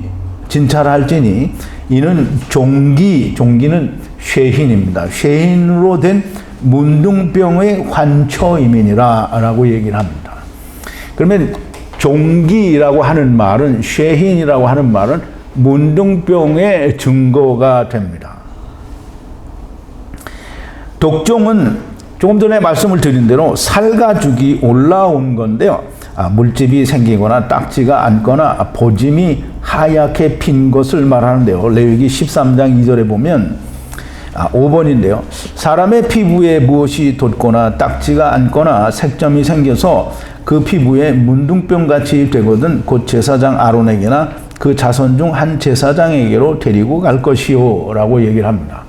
진찰할지니 이는 종기는 쇠흰입니다. 쇠흰으로 된 문둥병의 환초임이니라 라고 얘기를 합니다. 그러면 종기라고 하는 말은, 쇠흰이라고 하는 말은 문둥병의 증거가 됩니다. 독종은 조금 전에 말씀을 드린 대로 살가죽이 올라온 건데요. 물집이 생기거나 딱지가 앉거나 보짐이 하얗게 핀 것을 말하는데요. 레위기 13장 2절에 보면 5번인데요. 사람의 피부에 무엇이 돋거나 딱지가 앉거나 색점이 생겨서 그 피부에 문둥병같이 되거든 곧 제사장 아론에게나 그 자손 중 한 제사장에게로 데리고 갈 것이요 라고 얘기를 합니다.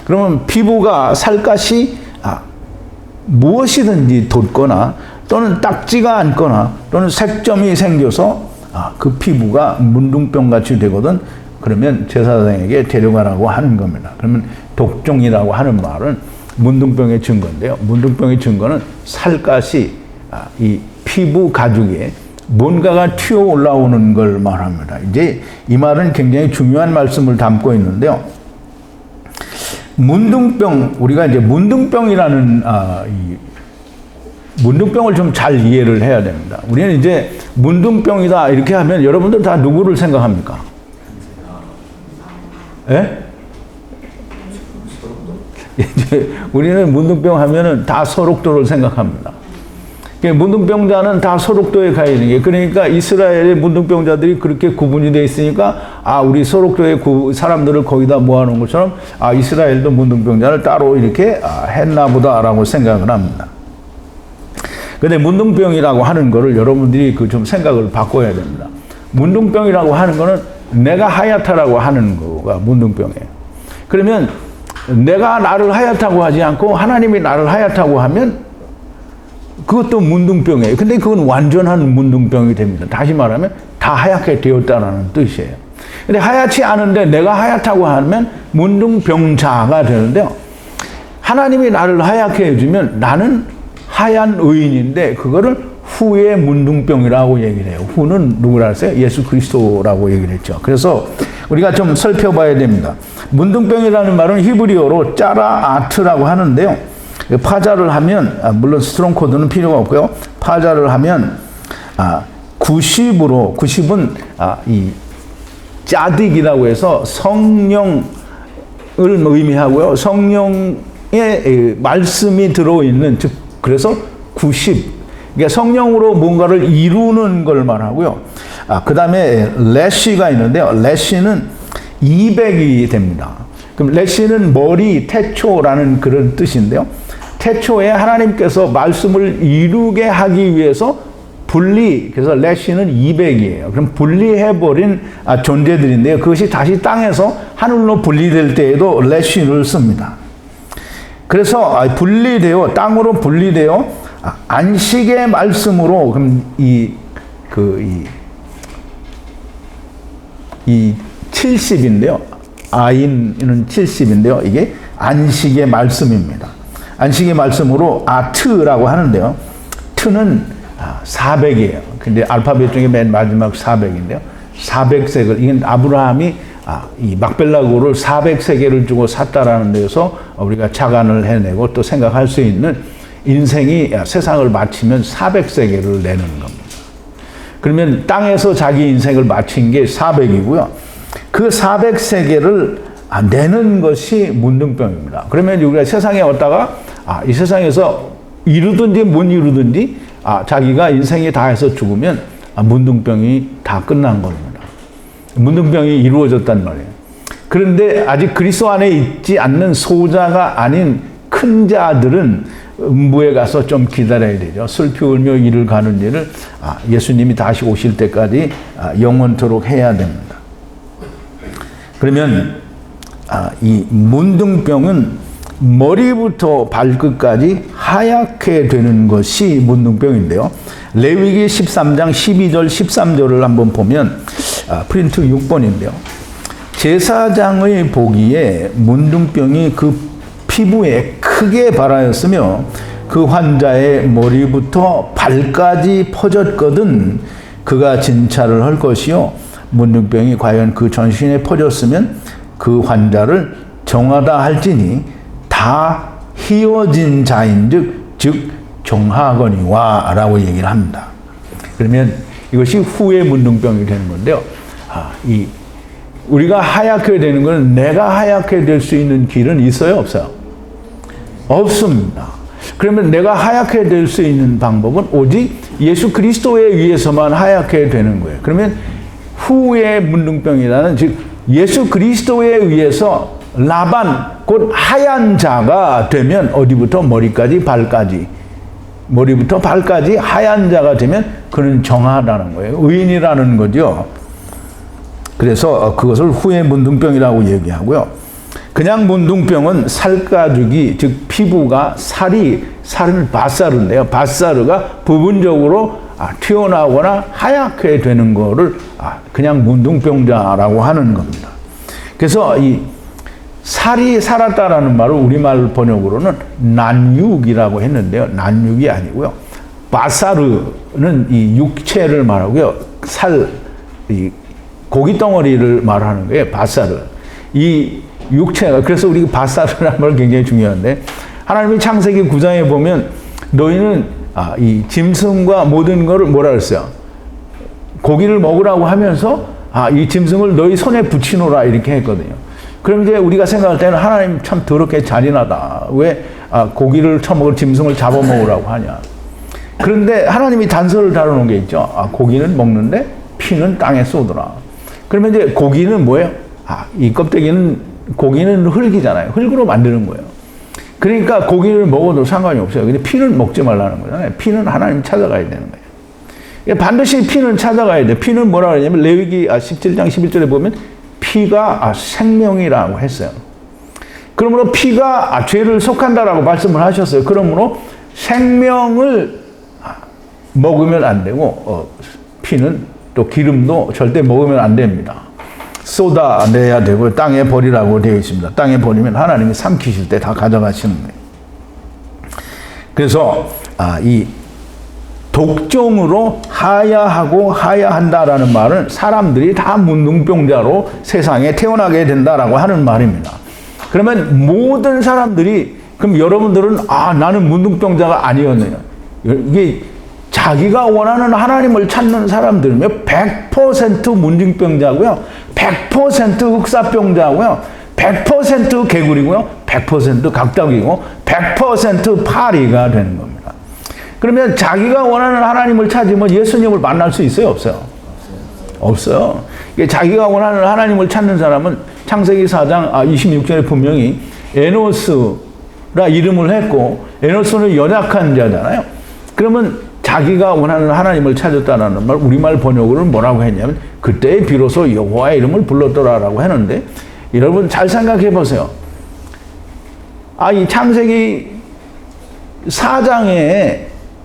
그러면 피부가 살갗이 무엇이든지 돋거나 또는 딱지가 앉거나 또는 색점이 생겨서 그 피부가 문둥병같이 되거든 그러면 제사장에게 데려가라고 하는 겁니다. 그러면 독종이라고 하는 말은 문둥병의 증거인데요. 문둥병의 증거는 살갗이 이 피부 가죽에 뭔가가 튀어 올라오는 걸 말합니다. 이제 이 말은 굉장히 중요한 말씀을 담고 있는데요. 문둥병, 우리가 이제 문둥병이라는 문둥병을 좀 잘 이해를 해야 됩니다. 우리는 이제 문둥병이다 이렇게 하면 여러분들 다 누구를 생각합니까? 예? 이제 우리는 문둥병 하면은 다 소록도를 생각합니다. 문둥병자는 다 소록도에 가 있는 게, 그러니까 이스라엘의 문둥병자들이 그렇게 구분이 되어 있으니까 우리 소록도의 사람들을 거기다 모아놓은 것처럼 이스라엘도 문둥병자를 따로 이렇게 했나 보다라고 생각을 합니다. 근데 문둥병이라고 하는 거를 여러분들이 좀 생각을 바꿔야 됩니다. 문둥병이라고 하는 거는 내가 하얗다라고 하는 거가 문둥병이에요. 그러면 내가 나를 하얗다고 하지 않고 하나님이 나를 하얗다고 하면 그것도 문둥병이에요. 근데 그건 완전한 문둥병이 됩니다. 다시 말하면 다 하얗게 되었다라는 뜻이에요. 근데 하얗지 않은데 내가 하얗다고 하면 문둥병자가 되는데요. 하나님이 나를 하얗게 해주면 나는 하얀 의인인데 그거를 후의 문둥병이라고 얘기를 해요. 후는 누구라 했어요? 예수 그리스도라고 얘기를 했죠. 그래서 우리가 좀 살펴봐야 됩니다. 문둥병이라는 말은 히브리어로 짜라아트라고 하는데요. 파자를 하면, 물론 스트롱 코드는 필요가 없고요. 파자를 하면 90은 이 짜딕이라고 해서 성령을 의미하고요. 성령의 말씀이 들어있는, 즉 그래서 90. 그러니까 성령으로 뭔가를 이루는 걸 말하고요. 그 다음에 레시가 있는데요. 레시는 200이 됩니다. 그럼 레시는 머리, 태초라는 그런 뜻인데요. 태초에 하나님께서 말씀을 이루게 하기 위해서 그래서 레시는 200이에요. 그럼 분리해버린 존재들인데요. 그것이 다시 땅에서 하늘로 분리될 때에도 레시를 씁니다. 그래서 땅으로 분리되어 안식의 말씀으로, 그럼 이 70인데요. 아인은 70인데요. 이게 안식의 말씀입니다. 안식의 말씀으로 트라고 하는데요. 트는 400이에요. 근데 알파벳 중에 맨 마지막 400인데요. 400세겔. 이게 아브라함이 이 막벨라고를 400세겔을 주고 샀다라는 데서 우리가 착안을 해내고 또 생각할 수 있는, 인생이 세상을 마치면 400세겔을 내는 겁니다. 그러면 땅에서 자기 인생을 마친 게 400이고요. 그 400세겔을 내는 것이 문둥병입니다. 그러면 우리가 세상에 왔다가 이 세상에서 이루든지 못 이루든지 자기가 인생이 다 해서 죽으면 문둥병이 다 끝난 겁니다. 문둥병이 이루어졌단 말이에요. 그런데 아직 그리스도 안에 있지 않는 소자가 아닌 큰 자들은 음부에 가서 좀 기다려야 되죠. 슬피 울며 이를 가는 일을 예수님이 다시 오실 때까지 영원토록 해야 됩니다. 그러면 이 문둥병은 머리부터 발끝까지 하얗게 되는 것이 문둥병인데요. 레위기 13장 12절 13절을 한번 보면 프린트 6번인데요. 제사장의 보기에 문둥병이 그 피부에 크게 발하였으며 그 환자의 머리부터 발까지 퍼졌거든 그가 진찰을 할 것이요 문둥병이 과연 그 전신에 퍼졌으면 그 환자를 정하다 할지니 다 희워진 자인즉 즉 정하거니와 라고 얘기를 합니다. 그러면 이것이 후의 문둥병이 되는 건데요. 우리가 하얗게 되는 것은 내가 하얗게 될 수 있는 길은 있어요? 없어요? 없습니다. 그러면 내가 하얗게 될 수 있는 방법은 오직 예수 그리스도에 의해서만 하얗게 되는 거예요. 그러면 후의 문둥병이라는 즉 예수 그리스도에 의해서 라반 곧 하얀 자가 되면 어디부터 머리까지 발까지 머리부터 발까지 하얀 자가 되면 그는 정하다는 거예요. 의인이라는 거죠. 그래서 그것을 후의 문둥병이라고 얘기하고요. 그냥 문둥병은 살가죽이 즉 피부가 살은 밧사르인데요. 밧사르가 부분적으로 튀어나오거나 하얗게 되는 거를 그냥 문둥병자라고 하는 겁니다. 그래서 이 살이 살았다라는 말을 우리말 번역으로는 난육이라고 했는데요. 난육이 아니고요. 밧사르는 이 육체를 말하고요. 이 고기 덩어리를 말하는 거예요. 밧사르. 이 육체가 그래서 우리 밧사르라는 말 굉장히 중요한데 하나님이 창세기 9장에 보면 너희는 이 짐승과 모든 거를 뭐라 그랬어요? 고기를 먹으라고 하면서 이 짐승을 너희 손에 붙이노라 이렇게 했거든요. 그럼 이제 우리가 생각할 때는 하나님 참 더럽게 잔인하다. 왜 고기를 처먹을 짐승을 잡아먹으라고 하냐. 그런데 하나님이 단서를 다루는 게 있죠. 고기는 먹는데 피는 땅에 쏟으라. 그러면 이제 고기는 뭐예요? 이 껍데기는 고기는 흙이잖아요. 흙으로 만드는 거예요. 그러니까 고기를 먹어도 상관이 없어요. 근데 피는 먹지 말라는 거잖아요. 피는 하나님 찾아가야 되는 거예요. 반드시 피는 찾아가야 돼요. 피는 뭐라 그러냐면 레위기 17장 11절에 보면 피가 생명이라고 했어요. 그러므로 피가 죄를 속한다라고 말씀을 하셨어요. 그러므로 생명을 먹으면 안 되고 피는 또 기름도 절대 먹으면 안 됩니다. 쏟아내야 되고 땅에 버리라고 되어 있습니다. 땅에 버리면 하나님이 삼키실 때 다 가져가시는 거예요. 그래서 이 독종으로 하야하고 하야한다라는 말은 사람들이 다 문둥병자로 세상에 태어나게 된다라고 하는 말입니다. 그러면 모든 사람들이 그럼 여러분들은 나는 문둥병자가 아니었네요. 이게 자기가 원하는 하나님을 찾는 사람들이면 100% 문둥병자고요. 100% 흑사병자고요. 100% 개구리고요. 100% 각닭이고 100% 파리가 되는 겁니다. 그러면 자기가 원하는 하나님을 찾으면 예수님을 만날 수 있어요? 없어요? 없어요. 자기가 원하는 하나님을 찾는 사람은 창세기 4장 26절에 분명히 에노스라 이름을 했고 에노스는 연약한 자잖아요. 그러면 자기가 원하는 하나님을 찾았다는 말 우리말 번역으로는 뭐라고 했냐면 그때 비로소 여호와의 이름을 불렀더라라고 했는데 여러분 잘 생각해 보세요. 이 창세기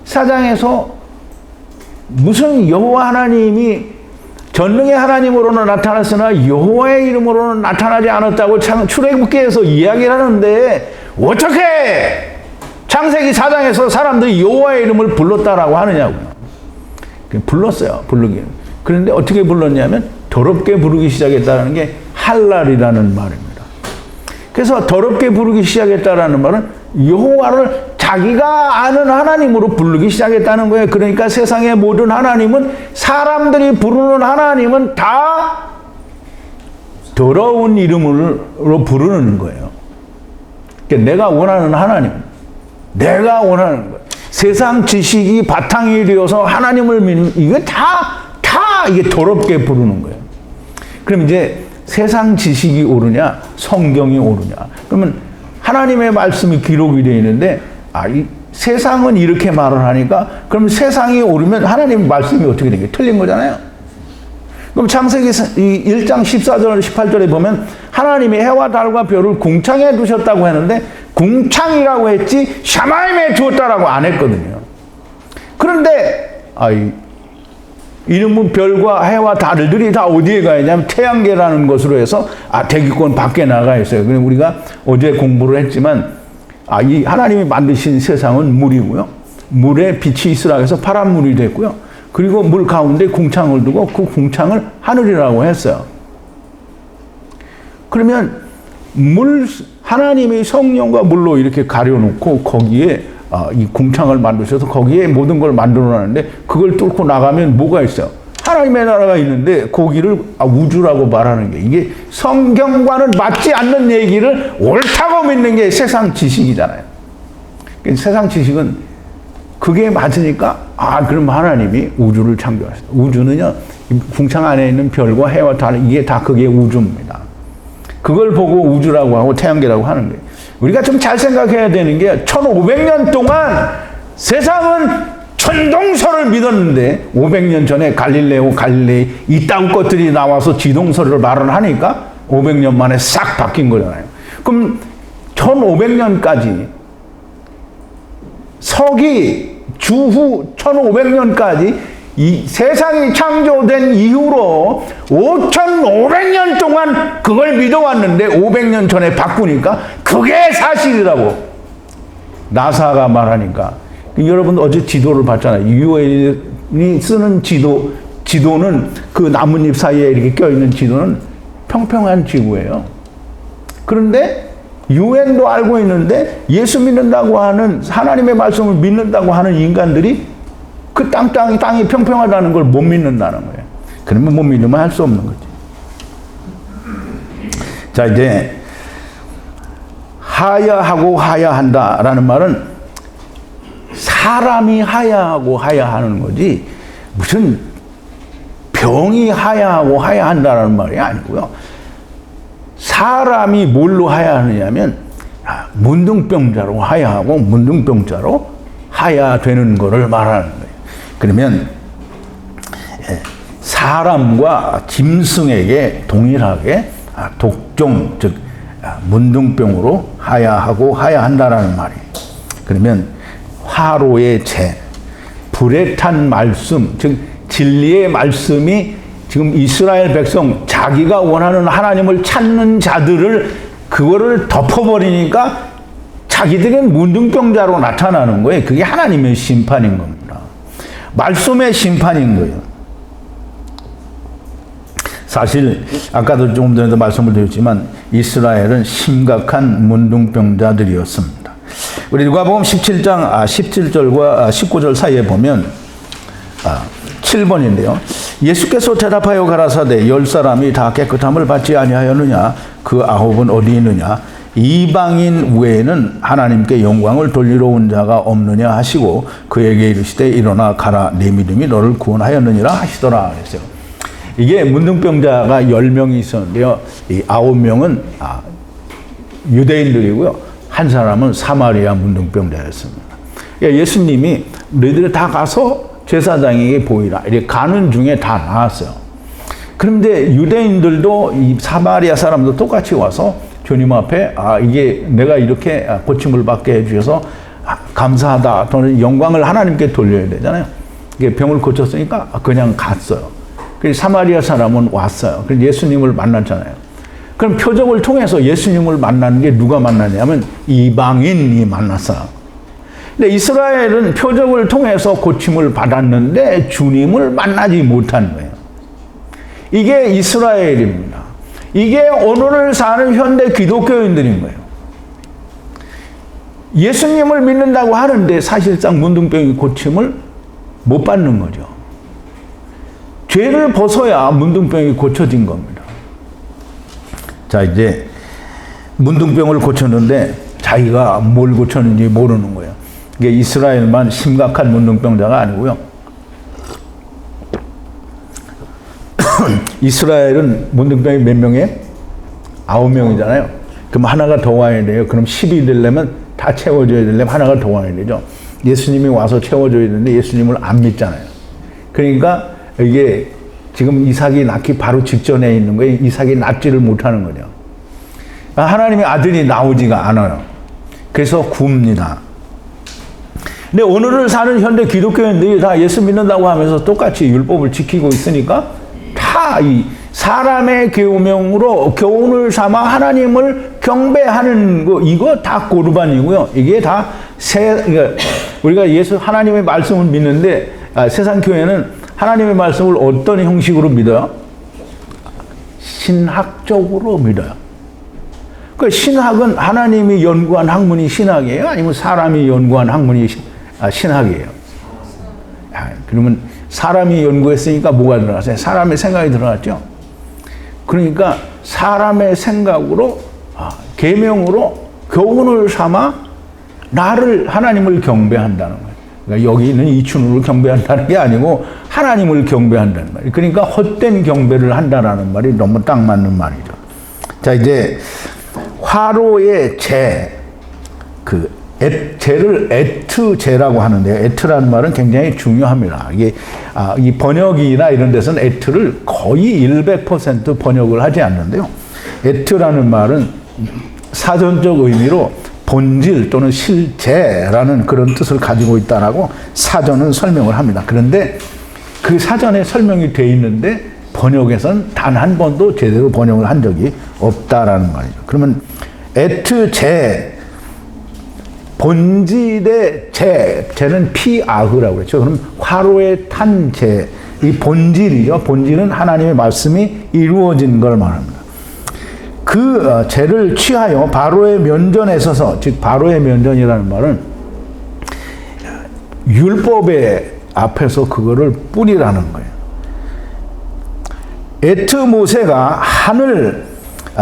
4장에서 무슨 여호와 하나님이 전능의 하나님으로는 나타났으나 여호와의 이름으로는 나타나지 않았다고 출애굽기에서 이야기를 하는데 어떻게 창세기 4장에서 사람들이 여호와의 이름을 불렀다라고 하느냐고요. 불렀어요. 부르기는. 그런데 어떻게 불렀냐면 더럽게 부르기 시작했다는 게 할랄이라는 말입니다. 그래서 더럽게 부르기 시작했다라는 말은 여호와를 자기가 아는 하나님으로 부르기 시작했다는 거예요. 그러니까 세상의 모든 하나님은 사람들이 부르는 하나님은 다 더러운 이름으로 부르는 거예요. 그러니까 내가 원하는 하나님, 내가 원하는 거예요. 세상 지식이 바탕이 되어서 하나님을 믿는 이게 다 이게 더럽게 부르는 거예요. 그럼 이제 세상 지식이 옳으냐, 성경이 옳으냐? 그러면 하나님의 말씀이 기록이 되어 있는데 이 세상은 이렇게 말을 하니까 그럼 세상이 옳으면 하나님의 말씀이 어떻게 되게 틀린 거잖아요. 그럼 창세기 1장 14절 18절에 보면 하나님이 해와 달과 별을 궁창에 두셨다고 했는데 궁창이라고 했지 샤마임에 두었다라고 안 했거든요. 그런데 이놈은 별과 해와 달들이 다 어디에 가 있냐면 태양계라는 것으로 해서 대기권 밖에 나가 있어요. 그래서 우리가 어제 공부를 했지만 이 하나님이 만드신 세상은 물이고요. 물에 빛이 있으라 해서 파란 물이 됐고요. 그리고 물 가운데 궁창을 두고 그 궁창을 하늘이라고 했어요. 그러면 하나님이 성령과 물로 이렇게 가려놓고 거기에 이 궁창을 만드셔서 거기에 모든 걸 만들어놨는데 그걸 뚫고 나가면 뭐가 있어요? 하나님의 나라가 있는데 거기를 우주라고 말하는 게 이게 성경과는 맞지 않는 얘기를 옳다고 믿는 게 세상 지식이잖아요. 세상 지식은 그게 맞으니까 그럼 하나님이 우주를 창조하셨다. 우주는요 궁창 안에 있는 별과 해와 달 이게 다 그게 우주입니다. 그걸 보고 우주라고 하고 태양계라고 하는 거예요. 우리가 좀 잘 생각해야 되는 게 1500년 동안 세상은 천동설을 믿었는데 500년 전에 갈릴레이 이딴 것들이 나와서 지동설을 말을 하니까 500년 만에 싹 바뀐 거잖아요. 그럼 1500년까지 서기 주후 1500년까지 이 세상이 창조된 이후로 5500년 동안 그걸 믿어왔는데 500년 전에 바꾸니까 그게 사실이라고 나사가 말하니까 여러분 어제 지도를 봤잖아요. 유엔이 쓰는 지도는 그 나뭇잎 사이에 이렇게 껴있는 지도는 평평한 지구예요. 그런데 유엔도 알고 있는데 예수 믿는다고 하는 하나님의 말씀을 믿는다고 하는 인간들이 그 땅이 평평하다는 걸 못 믿는다는 거예요. 그러면 못 믿으면 할 수 없는 거지. 자, 이제 하야하고 하야한다라는 말은 사람이 하야하고 하야하는 거지 무슨 병이 하야하고 하야한다라는 말이 아니고요. 사람이 뭘로 하야하느냐면 문둥병자로 하야하고 문둥병자로 하야되는 것을 말하는 거예요. 그러면 사람과 짐승에게 동일하게 독종 즉 문둥병으로 하야하고 하야한다라는 말이에요. 그러면 화로의 재, 불에 탄 말씀 즉 진리의 말씀이 지금 이스라엘 백성 자기가 원하는 하나님을 찾는 자들을 그거를 덮어버리니까 자기들은 문둥병자로 나타나는 거예요. 그게 하나님의 심판인 겁니다. 말씀의 심판인 거예요. 사실 아까도 조금 전에도 말씀을 드렸지만 이스라엘은 심각한 문둥병자들이었습니다. 우리 누가복음 17장 17절과 19절 사이에 보면 7번인데요. 예수께서 대답하여 가라사대 10사람이 다 깨끗함을 받지 아니하였느냐 그 9은 어디 있느냐 이방인 외에는 하나님께 영광을 돌리러 온 자가 없느냐 하시고 그에게 이르시되 일어나 가라 네 믿음이 너를 구원하였느니라 하시더라 그랬어요. 이게 문둥병자가 10명이 있었는데요. 이 9명은 유대인들이고요. 한 사람은 사마리아 문둥병자였습니다. 그러니까 예수님이 너희들 다 가서 제사장에게 보이라. 이렇게 가는 중에 다 나왔어요. 그런데 유대인들도 이 사마리아 사람도 똑같이 와서 주님 앞에 이게 내가 이렇게 고침을 받게 해주셔서 감사하다. 또는 영광을 하나님께 돌려야 되잖아요. 이게 병을 고쳤으니까 그냥 갔어요. 그래서 사마리아 사람은 왔어요. 그래서 예수님을 만났잖아요. 그럼 표적을 통해서 예수님을 만나는 게 누가 만나냐면 이방인이 만났어요. 근데 이스라엘은 표적을 통해서 고침을 받았는데 주님을 만나지 못한 거예요. 이게 이스라엘입니다. 이게 오늘을 사는 현대 기독교인들인 거예요. 예수님을 믿는다고 하는데 사실상 문둥병이 고침을 못 받는 거죠. 죄를 벗어야 문둥병이 고쳐진 겁니다. 자, 이제 문둥병을 고쳤는데 자기가 뭘 고쳤는지 모르는 거예요. 이게 이스라엘만 심각한 문둥병자가 아니고요. 이스라엘은 문둥병이 몇 명이에요? 9명이잖아요. 그럼 하나가 더 와야 돼요. 그럼 10이 되려면 다 채워줘야 되려면 하나가 더 와야 되죠. 예수님이 와서 채워줘야 되는데 예수님을 안 믿잖아요. 그러니까 이게 지금 이삭이 낳기 바로 직전에 있는 거예요. 이삭이 낳지를 못하는 거죠. 하나님의 아들이 나오지가 않아요. 그래서 굽니다. 근데 오늘을 사는 현대 기독교인들이 다 예수 믿는다고 하면서 똑같이 율법을 지키고 있으니까 다 이 사람의 계명으로 교훈을 삼아 하나님을 경배하는 거, 이거 다 고르반이고요. 이게 다 그러니까 우리가 하나님의 말씀을 믿는데, 세상 교회는 하나님의 말씀을 어떤 형식으로 믿어요? 신학적으로 믿어요. 그 신학은 하나님이 연구한 학문이 신학이에요? 아니면 사람이 연구한 학문이 신학이에요? 그러면 사람이 연구했으니까 뭐가 들어갔어요? 사람의 생각이 들어갔죠. 그러니까 사람의 생각으로, 계명으로 교훈을 삼아 하나님을 경배한다는 거예요. 그러니까 여기 있는 이춘우를 경배한다는 게 아니고 하나님을 경배한다는 말이에요. 그러니까 헛된 경배를 한다는 말이 너무 딱 맞는 말이죠. 자, 이제 화로의 제를 에트제라고 하는데요. 에트라는 말은 굉장히 중요합니다. 이게 이 번역이나 이런 데서는 에트를 거의 100% 번역을 하지 않는데요. 에트라는 말은 사전적 의미로 본질 또는 실제라는 그런 뜻을 가지고 있다라고 사전은 설명을 합니다. 그런데 그 사전에 설명이 돼 있는데 번역에서는 단 한 번도 제대로 번역을 한 적이 없다라는 말이죠. 그러면 에트제, 본질의 제는 피아흐라고 그랬죠. 그럼 화로에 탄 제, 이 본질이죠. 본질은 하나님의 말씀이 이루어진 걸 말합니다. 그 제를 취하여 바로의 면전에 서서, 즉 바로의 면전이라는 말은 율법의 앞에서 그거를 뿌리라는 거예요. 에트 모세가 하늘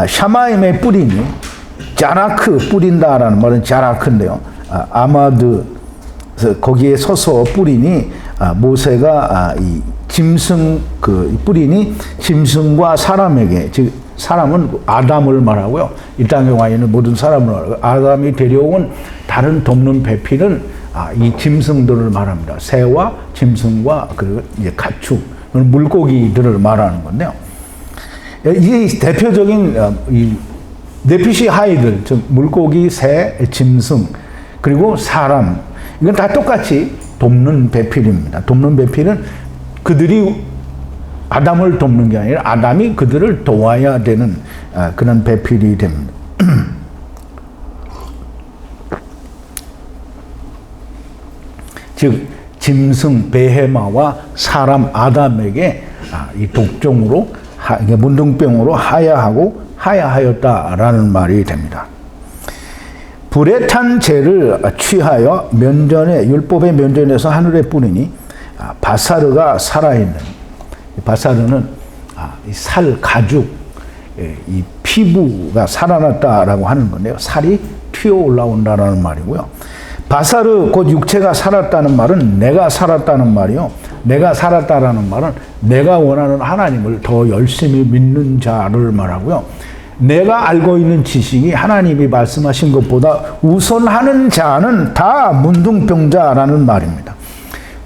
샤마임에 뿌리니, 자라크 뿌린다라는 말은 자라크인데요. 아마드 거기에 서서 뿌리니, 모세가 이 짐승 뿌리니 짐승과 사람에게, 즉 사람은 아담을 말하고요. 이 땅에 와 있는 모든 사람을 말하고, 아담이 데려온 다른 돕는 배필은 이 짐승들을 말합니다. 새와 짐승과 이제 가축, 물고기들을 말하는 건데요. 이게 대표적인 이 네피시 하이들, 즉 물고기, 새, 짐승, 그리고 사람, 이건 다 똑같이 돕는 배필입니다. 돕는 배필은 그들이 아담을 돕는 게 아니라 아담이 그들을 도와야 되는 그런 배필이 됩니다. 즉 짐승 베헤마와 사람 아담에게 이 독종으로, 문둥병으로 하야하였다라는 말이 됩니다. 불에 탄 재를 취하여 면전에, 율법의 면전에서 하늘에 뿌리니 바사르가 살아있는, 바사르는 살, 가죽, 이 피부가 살아났다라고 하는 건데요. 살이 튀어 올라온다라는 말이고요. 바사르 곧 육체가 살았다는 말은 내가 살았다는 말이요. 내가 살았다라는 말은 내가 원하는 하나님을 더 열심히 믿는 자를 말하고요. 내가 알고 있는 지식이 하나님이 말씀하신 것보다 우선하는 자는 다 문둥병자라는 말입니다.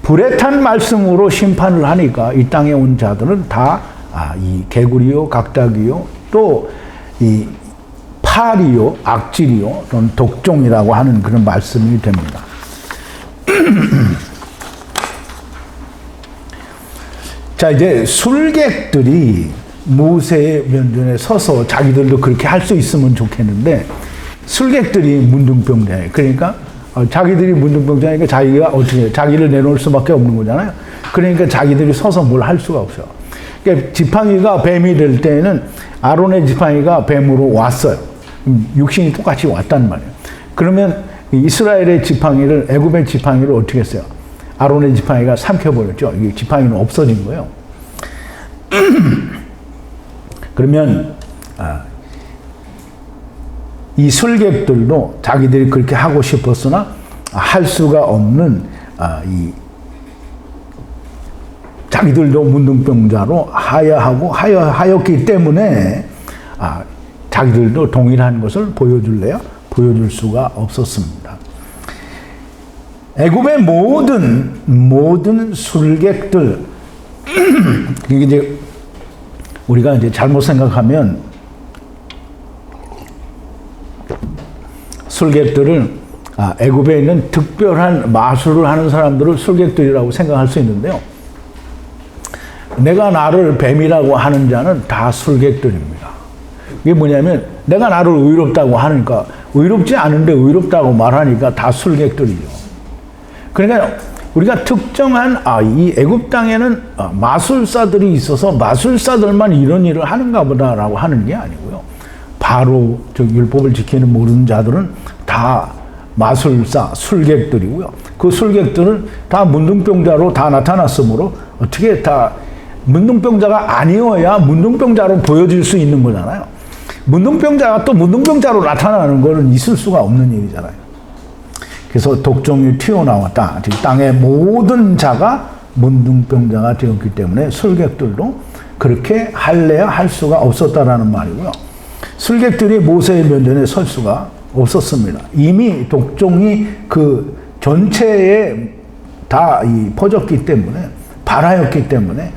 불에 탄 말씀으로 심판을 하니까 이 땅에 온 자들은 다 이 개구리요, 각닭이요, 또 이 팔이요, 악질이요, 또는 독종이라고 하는 그런 말씀이 됩니다. 자, 이제 술객들이 모세의 면전에 서서 자기들도 그렇게 할 수 있으면 좋겠는데, 술객들이 문둥병자예요. 그러니까 자기들이 문둥병자니까 자기가 어떻게 해요? 자기를 내놓을 수밖에 없는 거잖아요. 그러니까 자기들이 서서 뭘 할 수가 없어요. 그러니까 지팡이가 뱀이 될 때에는 아론의 지팡이가 뱀으로 왔어요. 육신이 똑같이 왔단 말이에요. 그러면 이스라엘의 지팡이를, 애굽의 지팡이를 어떻게 했어요? 아론의 지팡이가 삼켜버렸죠. 이게 지팡이는 없어진 거예요. 그러면 이 술객들도 자기들이 그렇게 하고 싶었으나 할 수가 없는 자기들도 문둥병자로 하였기 때문에 자기들도 동일한 것을 보여줄래요? 보여줄 수가 없었습니다. 애굽의 모든 술객들, 이제 우리가 이제 잘못 생각하면 술객들을 애굽에 있는 특별한 마술을 하는 사람들을 술객들이라고 생각할 수 있는데요. 내가 나를 뱀이라고 하는 자는 다 술객들입니다. 이게 뭐냐면 내가 나를 의롭다고 하니까 의롭지 않은데 의롭다고 말하니까 다 술객들이죠. 그러니까 우리가 특정한 이 애굽 땅에는 마술사들이 있어서 마술사들만 이런 일을 하는가 보다라고 하는 게 아니고요. 바로 율법을 지키는 모든 자들은 다 마술사, 술객들이고요. 그 술객들은 다 문둥병자로 다 나타났으므로 어떻게 다 문둥병자가 아니어야 문둥병자로 보여질 수 있는 거잖아요. 문둥병자가 또 문둥병자로 나타나는 것은 있을 수가 없는 일이잖아요. 그래서 독종이 튀어나왔다. 즉 땅의 모든 자가 문둥병자가 되었기 때문에 술객들도 그렇게 할래야 할 수가 없었다라는 말이고요. 술객들이 모세의 면전에 설 수가 없었습니다. 이미 독종이 그 전체에 다 퍼졌기 때문에 발하였기 때문에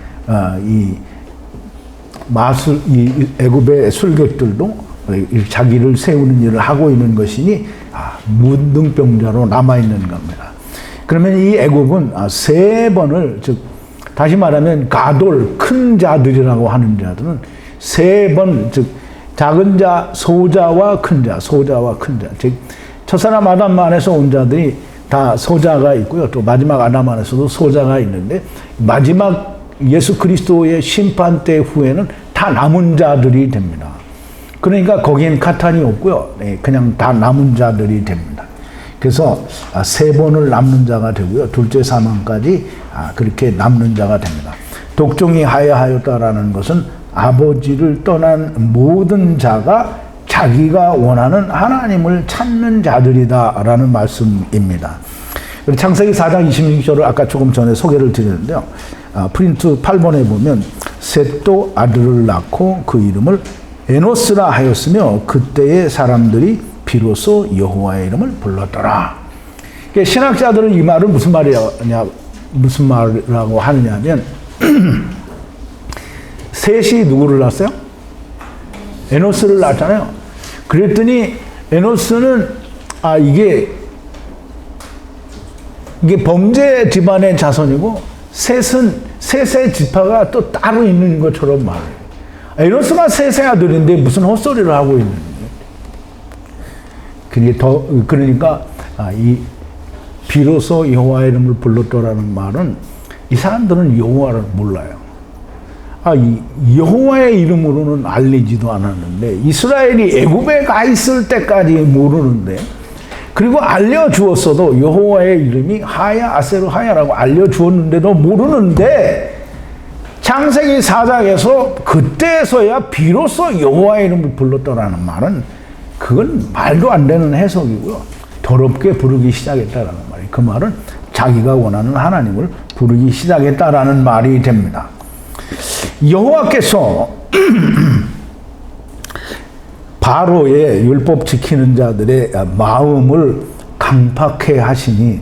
이 애굽의 술객들도 자기를 세우는 일을 하고 있는 것이니 문둥병자로 남아있는 겁니다. 그러면 이 애굽은 세 번을, 즉 다시 말하면 가돌, 큰 자들이라고 하는 자들은 세 번, 즉 작은 자, 소자와 큰 자, 소자와 큰 자, 즉 첫사람 아담 안에서 온 자들이 다 소자가 있고요. 또 마지막 아담 안에서도 소자가 있는데 마지막 예수 그리스도의 심판 때 후에는 다 남은 자들이 됩니다. 그러니까 거기엔 카탄이 없고요. 그냥 다 남은 자들이 됩니다. 그래서 세 번을 남는 자가 되고요. 둘째 사망까지 그렇게 남는 자가 됩니다. 독종이 하야하였다라는 것은 아버지를 떠난 모든 자가 자기가 원하는 하나님을 찾는 자들이다라는 말씀입니다. 창세기 4장 26절을 아까 조금 전에 소개를 드렸는데요. 프린트 8번에 보면 셋도 아들을 낳고 그 이름을 에노스라 하였으며 그때의 사람들이 비로소 여호와의 이름을 불렀더라. 신학자들은 이 말을 무슨 말이라고 하느냐면 셋이 누구를 낳았어요? 에노스를 낳았잖아요. 그랬더니 에노스는 이게 범죄 집안의 자손이고 셋의 지파가 또 따로 있는 것처럼 말해요. 에노스가 셋의 아들인데 무슨 헛소리를 하고 있는 거예요. 그러니까 이 비로소 여호와의 이름을 불렀더라는 말은 이 사람들은 여호와를 몰라요. 여호와의 이름으로는 알리지도 않았는데 이스라엘이 애굽에 가 있을 때까지 모르는데, 그리고 알려주었어도 여호와의 이름이 하야 아세르 하야라고 알려주었는데도 모르는데 창세기 4장에서 그때서야 비로소 여호와의 이름을 불렀더라는 말은 그건 말도 안 되는 해석이고요. 더럽게 부르기 시작했다라는 말이에요. 그 말은 자기가 원하는 하나님을 부르기 시작했다라는 말이 됩니다. 여호와께서 바로의 율법 지키는 자들의 마음을 강팍해 하시니,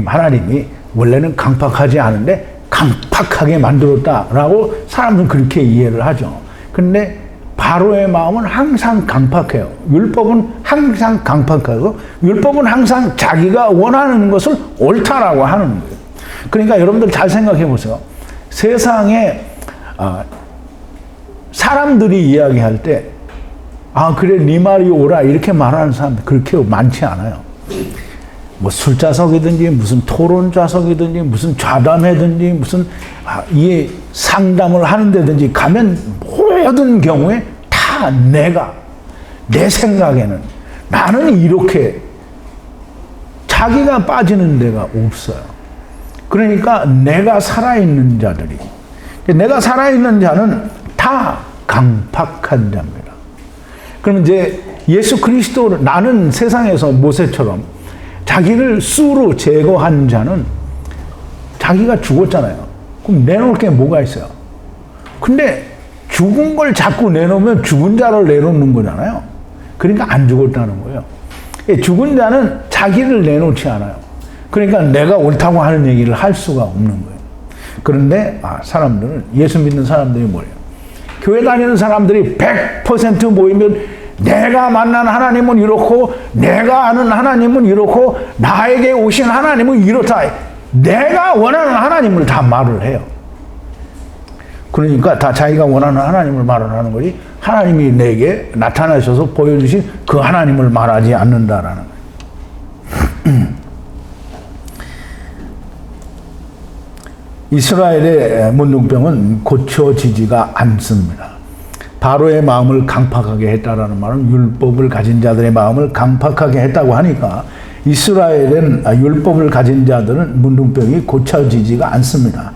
하나님이 원래는 강팍하지 않은데 강팍하게 만들었다라고 사람들은 그렇게 이해를 하죠. 근데 바로의 마음은 항상 강팍해요. 율법은 항상 강팍하고 율법은 항상 자기가 원하는 것을 옳다라고 하는 거예요. 그러니까 여러분들 잘 생각해 보세요. 세상에 사람들이 이야기할 때 그래 네 말이 옳아 이렇게 말하는 사람들 그렇게 많지 않아요. 뭐 술자석이든지 무슨 토론자석이든지 무슨 좌담회든지 무슨 이 상담을 하는 데든지 가면 모든 경우에 다 내 생각에는 나는 이렇게, 자기가 빠지는 데가 없어요. 그러니까 내가 살아있는 자들이, 내가 살아있는 자는 다 강팍한 자입니다. 그럼 이제 예수 그리스도를, 나는 세상에서 모세처럼 자기를 수로 제거한 자는 자기가 죽었잖아요. 그럼 내놓을 게 뭐가 있어요? 근데 죽은 걸 자꾸 내놓으면 죽은 자를 내놓는 거잖아요. 그러니까 안 죽었다는 거예요. 죽은 자는 자기를 내놓지 않아요. 그러니까 내가 옳다고 하는 얘기를 할 수가 없는 거예요. 그런데 사람들은, 예수 믿는 사람들이 뭐예요? 교회 다니는 사람들이 100% 모이면 내가 만난 하나님은 이렇고 내가 아는 하나님은 이렇고 나에게 오신 하나님은 이렇다. 내가 원하는 하나님을 다 말을 해요. 그러니까 다 자기가 원하는 하나님을 말을 하는 거지 하나님이 내게 나타나셔서 보여주신 그 하나님을 말하지 않는다라는 거예요. 이스라엘의 문둥병은 고쳐지지가 않습니다. 바로의 마음을 강팍하게 했다라는 말은 율법을 가진 자들의 마음을 강팍하게 했다고 하니까 이스라엘은 율법을 가진 자들은 문둥병이 고쳐지지가 않습니다.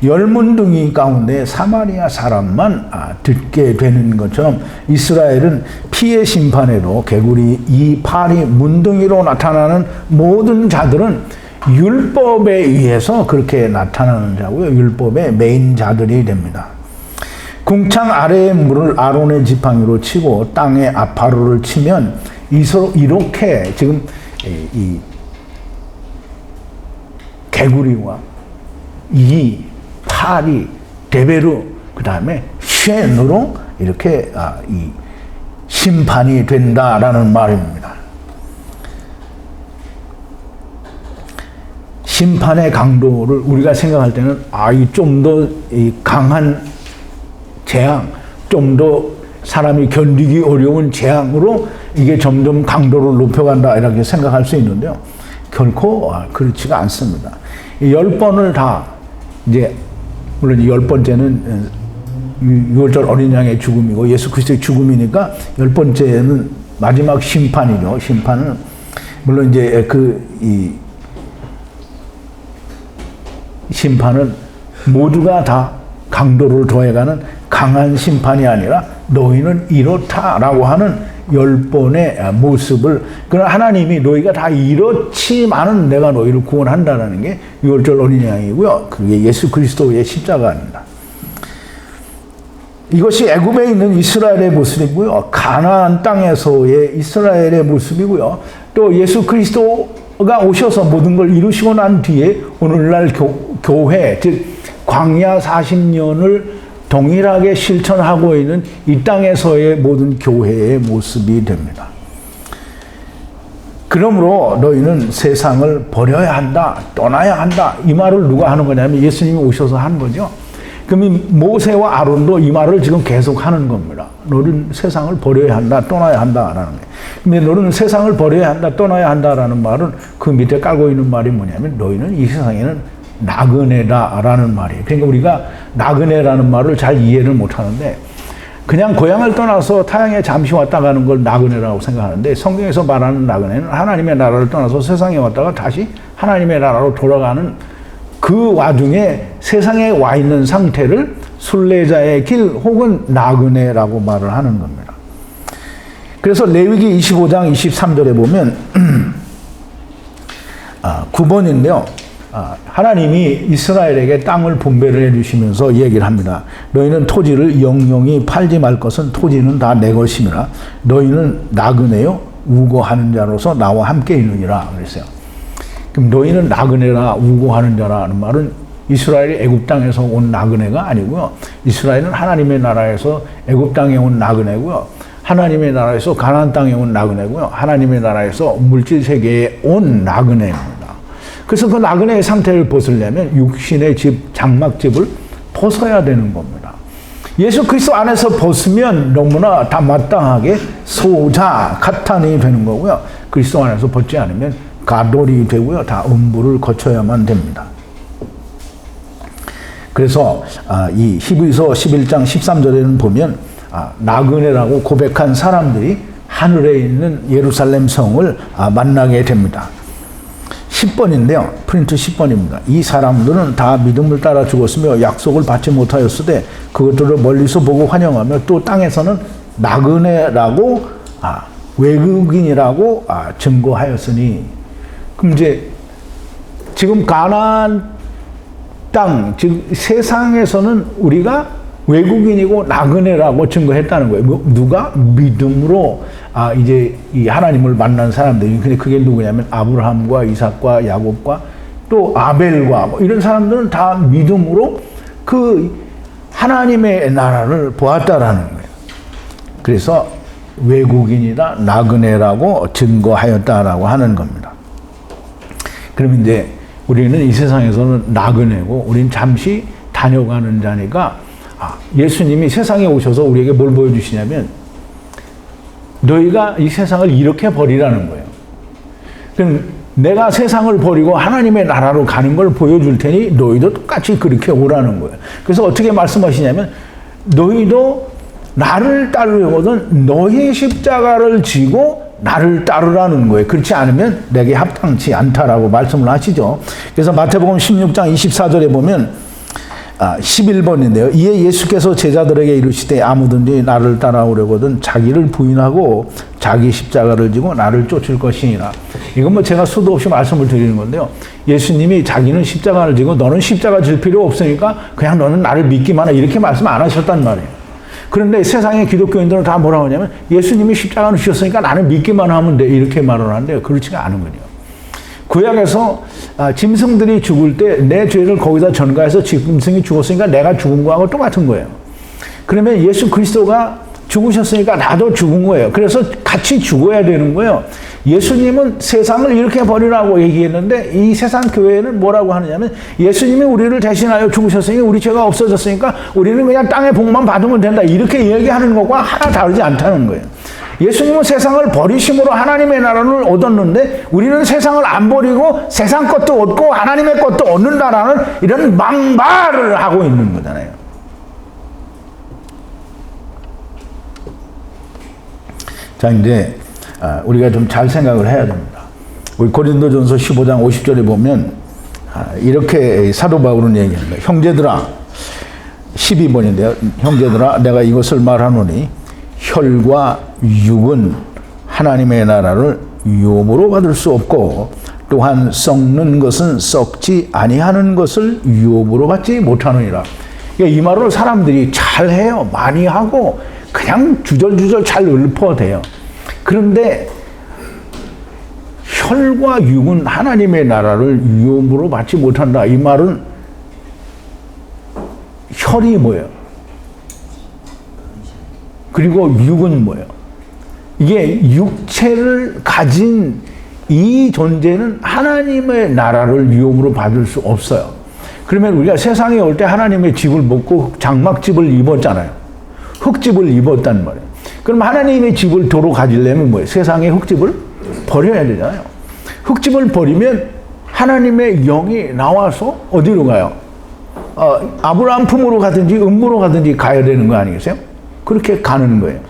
열문둥이 가운데 사마리아 사람만 듣게 되는 것처럼 이스라엘은 피의 심판에도 개구리 이 팔이 문둥이로 나타나는 모든 자들은 율법에 의해서 그렇게 나타나는 자고요. 율법의 메인 자들이 됩니다. 궁창 아래의 물을 아론의 지팡이로 치고 땅에 아파로를 치면 이렇게 지금 이 개구리와 이 팔이 데베르 그 다음에 쉔으로 이렇게 이 심판이 된다라는 말입니다. 심판의 강도를 우리가 생각할 때는 이 좀 더 강한 재앙, 좀 더 사람이 견디기 어려운 재앙으로 이게 점점 강도를 높여간다 이렇게 생각할 수 있는데요. 결코 그렇지가 않습니다. 10번을 다 이제 물론 10번째는 6월절 어린 양의 죽음이고 예수 그리스도의 죽음이니까 10번째는 마지막 심판이죠. 심판은 물론 이제 이 심판은 모두가 다 강도를 더해가는 강한 심판이 아니라 너희는 이렇다라고 하는 10번의 모습을 그러나 하나님이 너희가 다 이렇지만은 내가 너희를 구원한다는 게 6월절 어린 양이고요. 그게 예수 그리스도의 십자가입니다. 이것이 애굽에 있는 이스라엘의 모습이고요. 가나안 땅에서의 이스라엘의 모습이고요. 또 예수 그리스도가 오셔서 모든 걸 이루시고 난 뒤에 오늘날 교회 즉 광야 40년을 동일하게 실천하고 있는 이 땅에서의 모든 교회의 모습이 됩니다. 그러므로 너희는 세상을 버려야 한다, 떠나야 한다. 이 말을 누가 하는 거냐면 예수님이 오셔서 하는 거죠. 그럼 모세와 아론도 이 말을 지금 계속 하는 겁니다. 너는 세상을 버려야 한다, 떠나야 한다라는 거예요. 근데 너는 세상을 버려야 한다, 떠나야 한다라는 말은 그 밑에 깔고 있는 말이 뭐냐면 너희는 이 세상에는 나그네다라는 말이에요. 그러니까 우리가 나그네라는 말을 잘 이해를 못하는데 그냥 고향을 떠나서 타향에 잠시 왔다 가는 걸 나그네라고 생각하는데 성경에서 말하는 나그네는 하나님의 나라를 떠나서 세상에 왔다가 다시 하나님의 나라로 돌아가는 그 와중에 세상에 와 있는 상태를 순례자의 길 혹은 나그네라고 말을 하는 겁니다. 그래서 레위기 25장 23절에 보면 9번인데요. 하나님이 이스라엘에게 땅을 분배를 해주시면서 얘기를 합니다. 너희는 토지를 영영히 팔지 말 것은 토지는 다 내 것이니라. 너희는 나그네요 우고하는 자로서 나와 함께 있느니라 그랬어요. 그럼 너희는 나그네라 우고하는 자라는 말은 이스라엘이 애굽 땅에서 온 나그네가 아니고요. 이스라엘은 하나님의 나라에서 애굽 땅에 온 나그네고요. 하나님의 나라에서 가나안 땅에 온 나그네고요. 하나님의 나라에서 물질 세계에 온 나그네입니다. 그래서 그 나그네의 상태를 벗으려면 육신의 집, 장막집을 벗어야 되는 겁니다. 예수 그리스도 안에서 벗으면 너무나 다 마땅하게 소자, 카탄이 되는 거고요. 그리스도 안에서 벗지 않으면 가돌이 되고요. 다 음부를 거쳐야만 됩니다. 그래서 이 히브리서 11장 13절에는 보면 나그네라고 고백한 사람들이 하늘에 있는 예루살렘 성을 만나게 됩니다. 10번인데요. 프린트 10번입니다. 이 사람들은 다 믿음을 따라 죽었으며 약속을 받지 못하였으되 그것들을 멀리서 보고 환영하며 또 땅에서는 나그네라고 외국인이라고 증거하였으니 그럼 이제 지금 가나안 땅 즉 세상에서는 우리가 외국인이고 나그네라고 증거했다는 거예요. 누가? 믿음으로 이제 이 하나님을 만난 사람들이. 근데 그게 누구냐면 아브라함과 이삭과 야곱과 또 아벨과 이런 사람들은 다 믿음으로 그 하나님의 나라를 보았다라는 거예요. 그래서 외국인이다, 나그네라고 증거하였다라고 하는 겁니다. 그럼 이제 우리는 이 세상에서는 나그네고 우리는 잠시 다녀가는 자니까 예수님이 세상에 오셔서 우리에게 뭘 보여주시냐면 너희가 이 세상을 이렇게 버리라는 거예요. 그럼 내가 세상을 버리고 하나님의 나라로 가는 걸 보여줄 테니 너희도 똑같이 그렇게 오라는 거예요. 그래서 어떻게 말씀하시냐면 너희도 나를 따르려거든 너희 십자가를 지고 나를 따르라는 거예요. 그렇지 않으면 내게 합당치 않다라고 말씀을 하시죠. 그래서 마태복음 16장 24절에 보면 11번인데요. 이에 예수께서 제자들에게 이르시되 아무든지 나를 따라오려거든 자기를 부인하고 자기 십자가를 지고 나를 쫓을 것이니라. 이건 뭐 제가 수도 없이 말씀을 드리는 건데요. 예수님이 자기는 십자가를 지고 너는 십자가 질 필요 없으니까 그냥 너는 나를 믿기만 해 이렇게 말씀 안 하셨단 말이에요. 그런데 세상의 기독교인들은 다 뭐라고 하냐면 예수님이 십자가를 지셨으니까 나는 믿기만 하면 돼 이렇게 말을 하는데요. 그렇지가 않은 거예요. 구약에서 짐승들이 죽을 때 내 죄를 거기다 전가해서 짐승이 죽었으니까 내가 죽은 거하고 똑같은 거예요. 그러면 예수 그리스도가 죽으셨으니까 나도 죽은 거예요. 그래서 같이 죽어야 되는 거예요. 예수님은 세상을 이렇게 버리라고 얘기했는데 이 세상 교회는 뭐라고 하느냐면 예수님이 우리를 대신하여 죽으셨으니 우리 죄가 없어졌으니까 우리는 그냥 땅의 복만 받으면 된다 이렇게 얘기하는 것과 하나 다르지 않다는 거예요. 예수님은 세상을 버리심으로 하나님의 나라를 얻었는데 우리는 세상을 안 버리고 세상 것도 얻고 하나님의 것도 얻는다라는 이런 망발을 하고 있는 거잖아요. 자, 이제 우리가 좀 잘 생각을 해야 됩니다. 우리 고린도전서 15장 50절에 보면 이렇게 사도 바울은 얘기합니다. 형제들아 12번인데요. 형제들아 내가 이것을 말하노니 혈과 육은 하나님의 나라를 유업으로 받을 수 없고 또한 썩는 것은 썩지 아니하는 것을 유업으로 받지 못하느니라. 이 말을 사람들이 잘해요. 많이 하고 그냥 주절주절 잘 읊어대요. 그런데 혈과 육은 하나님의 나라를 유업으로 받지 못한다. 이 말은 혈이 뭐예요? 그리고 육은 뭐예요? 이게 육체를 가진 이 존재는 하나님의 나라를 유업으로 받을 수 없어요. 그러면 우리가 세상에 올 때 하나님의 집을 먹고 장막집을 입었잖아요. 흙집을 입었단 말이에요. 그럼 하나님의 집을 도로 가지려면 뭐예요? 세상의 흙집을 버려야 되잖아요. 흙집을 버리면 하나님의 영이 나와서 어디로 가요? 아브라함 품으로 가든지 음부로 가든지 가야 되는 거 아니겠어요? 그렇게 가는 거예요.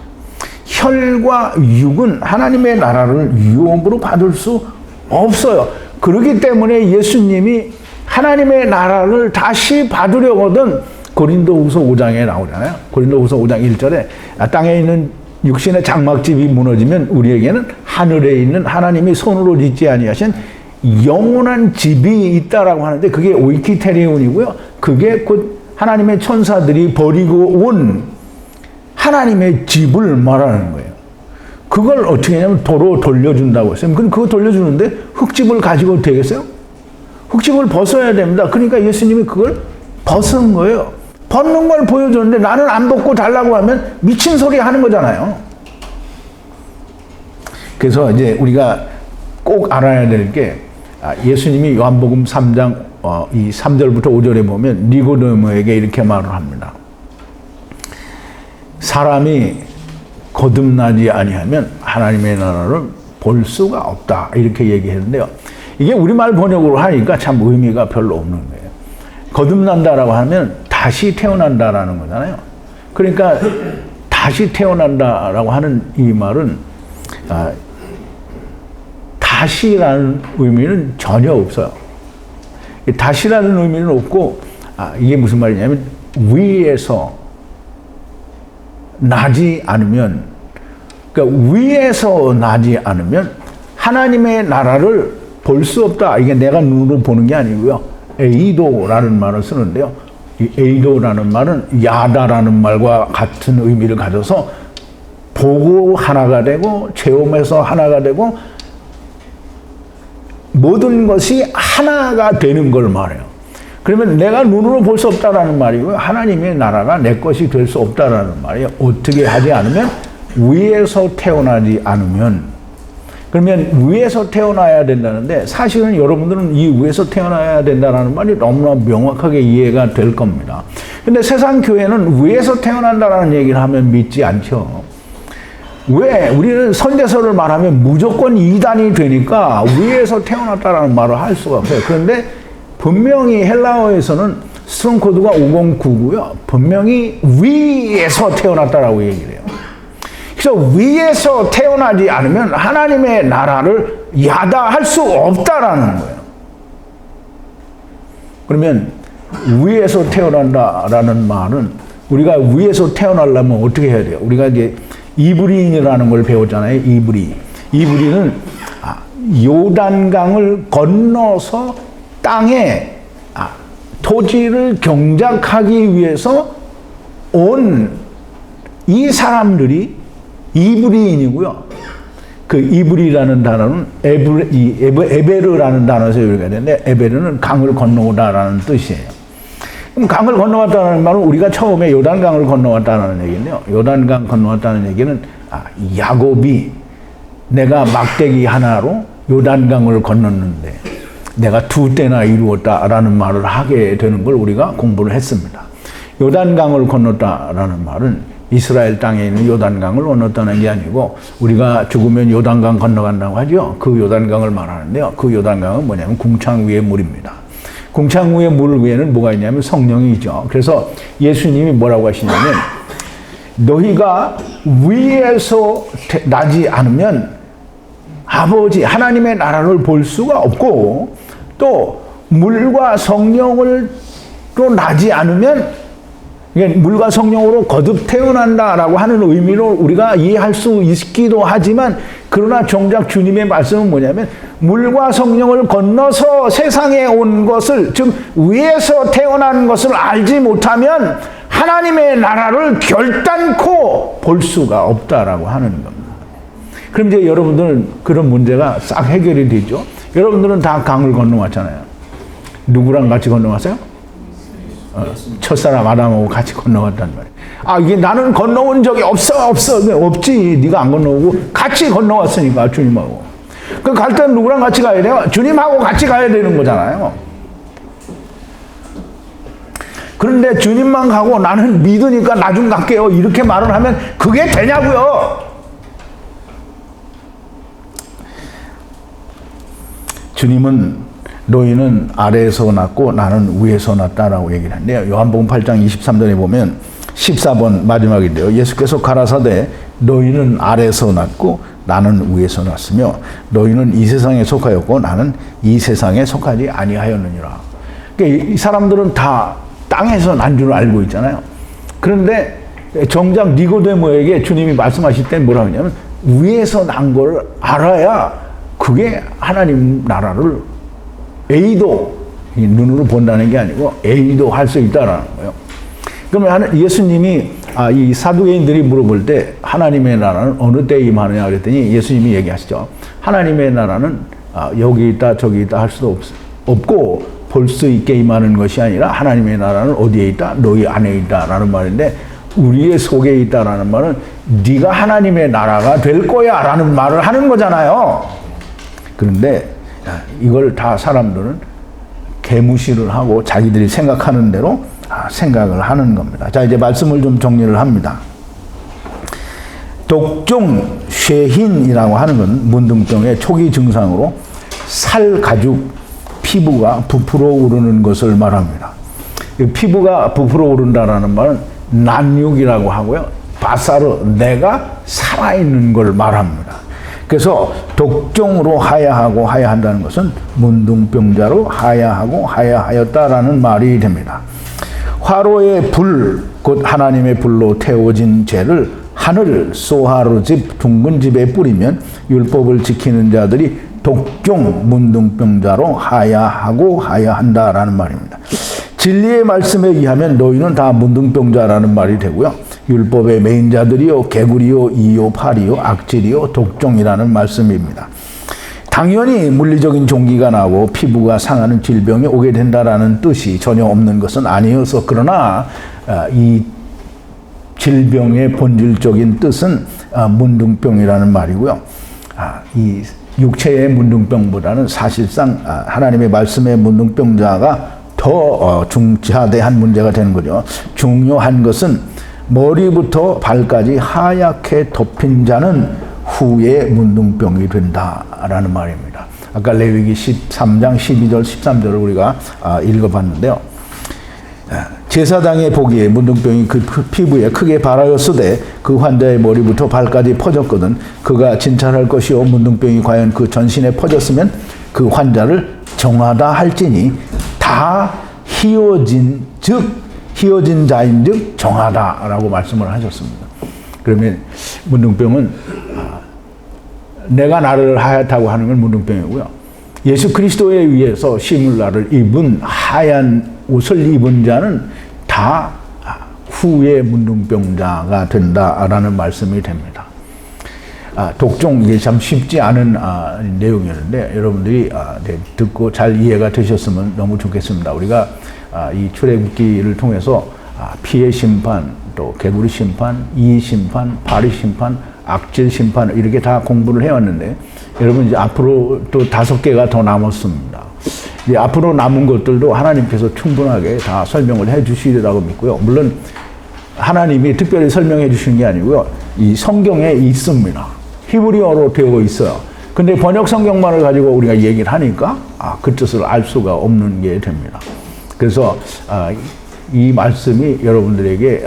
혈과 육은 하나님의 나라를 유업으로 받을 수 없어요. 그렇기 때문에 예수님이 하나님의 나라를 다시 받으려거든 고린도후서 5장에 나오잖아요. 고린도후서 5장 1절에 땅에 있는 육신의 장막집이 무너지면 우리에게는 하늘에 있는 하나님이 손으로 짓지 아니하신 영원한 집이 있다라고 하는데 그게 오이키테리온이고요. 그게 곧 하나님의 천사들이 버리고 온 하나님의 집을 말하는 거예요. 그걸 어떻게 하냐면 도로 돌려준다고 했어요. 그럼 그거 돌려주는데 흙집을 가지고 되겠어요? 흙집을 벗어야 됩니다. 그러니까 예수님이 그걸 벗은 거예요. 벗는 걸 보여줬는데 나는 안 벗고 달라고 하면 미친 소리 하는 거잖아요. 그래서 이제 우리가 꼭 알아야 될 게 예수님이 요한복음 3장 이 3절부터 5절에 보면 니고데모에게 이렇게 말을 합니다. 사람이 거듭나지 아니하면 하나님의 나라를 볼 수가 없다 이렇게 얘기했는데요. 이게 우리말 번역으로 하니까 참 의미가 별로 없는 거예요. 거듭난다라고 하면 다시 태어난다라는 거잖아요. 그러니까 다시 태어난다라고 하는 이 말은 다시라는 의미는 전혀 없어요. 다시라는 의미는 없고 이게 무슨 말이냐면 위에서 나지 않으면, 그러니까 위에서 나지 않으면 하나님의 나라를 볼 수 없다. 이게 내가 눈으로 보는 게 아니고요. 에이도라는 말을 쓰는데요. 이 에이도라는 말은 야다라는 말과 같은 의미를 가져서 보고 하나가 되고 체험해서 하나가 되고 모든 것이 하나가 되는 걸 말해요. 그러면 내가 눈으로 볼 수 없다라는 말이고요. 하나님의 나라가 내 것이 될 수 없다라는 말이에요. 어떻게 하지 않으면 위에서 태어나지 않으면, 그러면 위에서 태어나야 된다는데, 사실은 여러분들은 이 위에서 태어나야 된다는 말이 너무나 명확하게 이해가 될 겁니다. 근데 세상 교회는 위에서 태어난다는 얘기를 하면 믿지 않죠. 왜? 우리는 선대설을 말하면 무조건 이단이 되니까 위에서 태어났다라는 말을 할 수가 없어요. 그런데 분명히 헬라어에서는 스트롱 코드가 5099고요. 분명히 위에서 태어났다라고 얘기를 해요. 그래서 위에서 태어나지 않으면 하나님의 나라를 야다할 수 없다라는 거예요. 그러면 위에서 태어난다라는 말은 우리가 위에서 태어나려면 어떻게 해야 돼요? 우리가 이제 이브리인이라는 걸 배웠잖아요. 이브리는 요단강을 건너서 땅에 토지를 경작하기 위해서 온 이 사람들이 이브리인이고요. 그 이브리라는 단어는 에베르라는 단어에서 여기가 되는데, 에베르는 강을 건너오다라는 뜻이에요. 그럼 강을 건너왔다는 말은 우리가 처음에 요단강을 건너왔다는 얘기인데요. 요단강 건너왔다는 얘기는 야곱이 내가 막대기 하나로 요단강을 건넜는데 내가 2때나 이루었다라는 말을 하게 되는 걸 우리가 공부를 했습니다. 요단강을 건넜다라는 말은 이스라엘 땅에 있는 요단강을 건넜다는 게 아니고, 우리가 죽으면 요단강 건너간다고 하죠. 그 요단강을 말하는데요. 그 요단강은 뭐냐면 궁창 위의 물입니다. 궁창 위의 물 위에는 뭐가 있냐면 성령이 있죠. 그래서 예수님이 뭐라고 하시냐면, 너희가 위에서 나지 않으면 아버지 하나님의 나라를 볼 수가 없고, 또 물과 성령을 또 나지 않으면, 물과 성령으로 거듭 태어난다라고 하는 의미로 우리가 이해할 수 있기도 하지만, 그러나 정작 주님의 말씀은 뭐냐면, 물과 성령을 건너서 세상에 온 것을, 즉 위에서 태어난 것을 알지 못하면 하나님의 나라를 결단코 볼 수가 없다라고 하는 겁니다. 그럼 이제 여러분들은 그런 문제가 싹 해결이 되죠. 여러분들은 다 강을 건너왔잖아요. 누구랑 같이 건너왔어요? 첫사람 아담하고 같이 건너갔단 말이에요. 이게 나는 건너온 적이 없어. 없지. 네가 안 건너오고 같이 건너왔으니까, 주님하고. 그 갈 때는 누구랑 같이 가야 돼요? 주님하고 같이 가야 되는 거잖아요. 그런데 주님만 가고 나는 믿으니까 나 좀 갈게요, 이렇게 말을 하면 그게 되냐고요. 주님은 너희는 아래에서 났고 나는 위에서 났다라고 얘기를 하는데요. 요한복음 8장 23절에 보면 14번 마지막인데요. 예수께서 가라사대 너희는 아래에서 났고 나는 위에서 났으며 너희는 이 세상에 속하였고 나는 이 세상에 속하지 아니하였느니라. 그러니까 이 사람들은 다 땅에서 난 줄 알고 있잖아요. 그런데 정작 니고데모에게 주님이 말씀하실 때 뭐라고 하냐면, 위에서 난 걸 알아야 그게 하나님 나라를 A도 눈으로 본다는 게 아니고 A도 할 수 있다라는 거예요. 그러면 예수님이 이 사두개인들이 물어볼 때 하나님의 나라는 어느 때에 임하느냐 그랬더니 예수님이 얘기하시죠. 하나님의 나라는 여기 있다 저기 있다 할 수도 없고 볼 수 있게 임하는 것이 아니라 하나님의 나라는 어디에 있다? 너희 안에 있다라는 말인데, 우리의 속에 있다라는 말은 네가 하나님의 나라가 될 거야 라는 말을 하는 거잖아요. 그런데 이걸 다 사람들은 개무시를 하고 자기들이 생각하는 대로 생각을 하는 겁니다. 자, 이제 말씀을 좀 정리를 합니다. 독종 쇠흰이라고 하는 건 문둥병의 초기 증상으로 살 가죽, 피부가 부풀어 오르는 것을 말합니다. 피부가 부풀어 오른다라는 말은 난육이라고 하고요. 바사르, 내가 살아있는 걸 말합니다. 그래서 독종으로 하야하고 하야한다는 것은 문둥병자로 하야하고 하야하였다라는 말이 됩니다. 화로의 불, 곧 하나님의 불로 태워진 죄를 하늘 소하루집 둥근 집에 뿌리면 율법을 지키는 자들이 독종 문둥병자로 하야하고 하야한다라는 말입니다. 진리의 말씀에 의하면 너희는 다 문둥병자라는 말이 되고요. 율법의 매인자들이요, 개구리요, 이요, 파리요, 악질이요, 독종이라는 말씀입니다. 당연히 물리적인 종기가 나고 피부가 상하는 질병이 오게 된다라는 뜻이 전혀 없는 것은 아니어서, 그러나 이 질병의 본질적인 뜻은 문둥병이라는 말이고요. 이 육체의 문둥병보다는 사실상 하나님의 말씀의 문둥병자가 더 중차대한 문제가 되는 거죠. 중요한 것은 머리부터 발까지 하얗게 덮인 자는 후에 문둥병이 된다라는 말입니다. 아까 레위기 13장 12절 13절을 우리가 읽어봤는데요. 제사장의 보기에 문둥병이 그 피부에 크게 발하였으되 그 환자의 머리부터 발까지 퍼졌거든 그가 진찰할 것이요 문둥병이 과연 그 전신에 퍼졌으면 그 환자를 정하다 할지니 다 희어진 자인즉 정하다라고 말씀을 하셨습니다. 그러면 문둥병은 내가 나를 하얗다고 하는 건 문둥병이고요. 예수 그리스도에 의해서 시물라를 입은 하얀 옷을 입은 자는 다 후에 문둥병자가 된다라는 말씀이 됩니다. 독종 이게 참 쉽지 않은 내용이었는데 여러분들이 듣고 잘 이해가 되셨으면 너무 좋겠습니다. 우리가 이 출애굽기를 통해서 피의 심판, 또 개구리 심판, 이의 심판, 바리 심판, 악질 심판 이렇게 다 공부를 해왔는데 여러분 이제 앞으로 또 5개가 더 남았습니다. 이제 앞으로 남은 것들도 하나님께서 충분하게 다 설명을 해 주시리라고 믿고요. 물론 하나님이 특별히 설명해 주시는 게 아니고요. 이 성경에 있습니다. 히브리어로 되어 있어요. 근데 번역 성경만을 가지고 우리가 얘기를 하니까 그 뜻을 알 수가 없는 게 됩니다. 그래서 이 말씀이 여러분들에게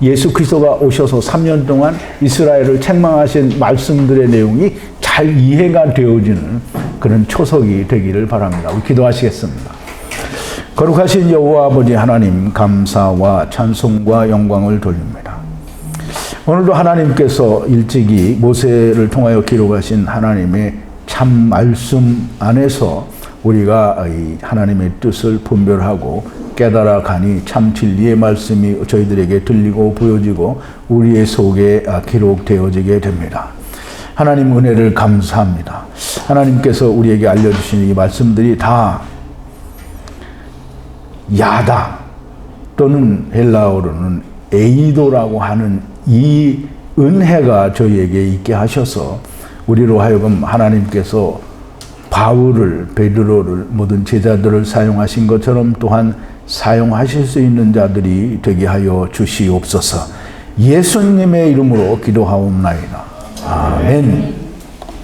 예수 그리스도가 오셔서 3년 동안 이스라엘을 책망하신 말씀들의 내용이 잘 이해가 되어지는 그런 초석이 되기를 바랍니다. 우리 기도하시겠습니다. 거룩하신 여호와 아버지 하나님, 감사와 찬송과 영광을 돌립니다. 오늘도 하나님께서 일찍이 모세를 통하여 기록하신 하나님의 참 말씀 안에서 우리가 이 하나님의 뜻을 분별하고 깨달아 가니 참 진리의 말씀이 저희들에게 들리고 보여지고 우리의 속에 기록되어지게 됩니다. 하나님 은혜를 감사합니다. 하나님께서 우리에게 알려주신 이 말씀들이 다 야다 또는 헬라어로는 에이도라고 하는 이 은혜가 저희에게 있게 하셔서 우리로 하여금 하나님께서 바울을, 베드로를, 모든 제자들을 사용하신 것처럼 또한 사용하실 수 있는 자들이 되게 하여 주시옵소서. 예수님의 이름으로 기도하옵나이다. 아멘.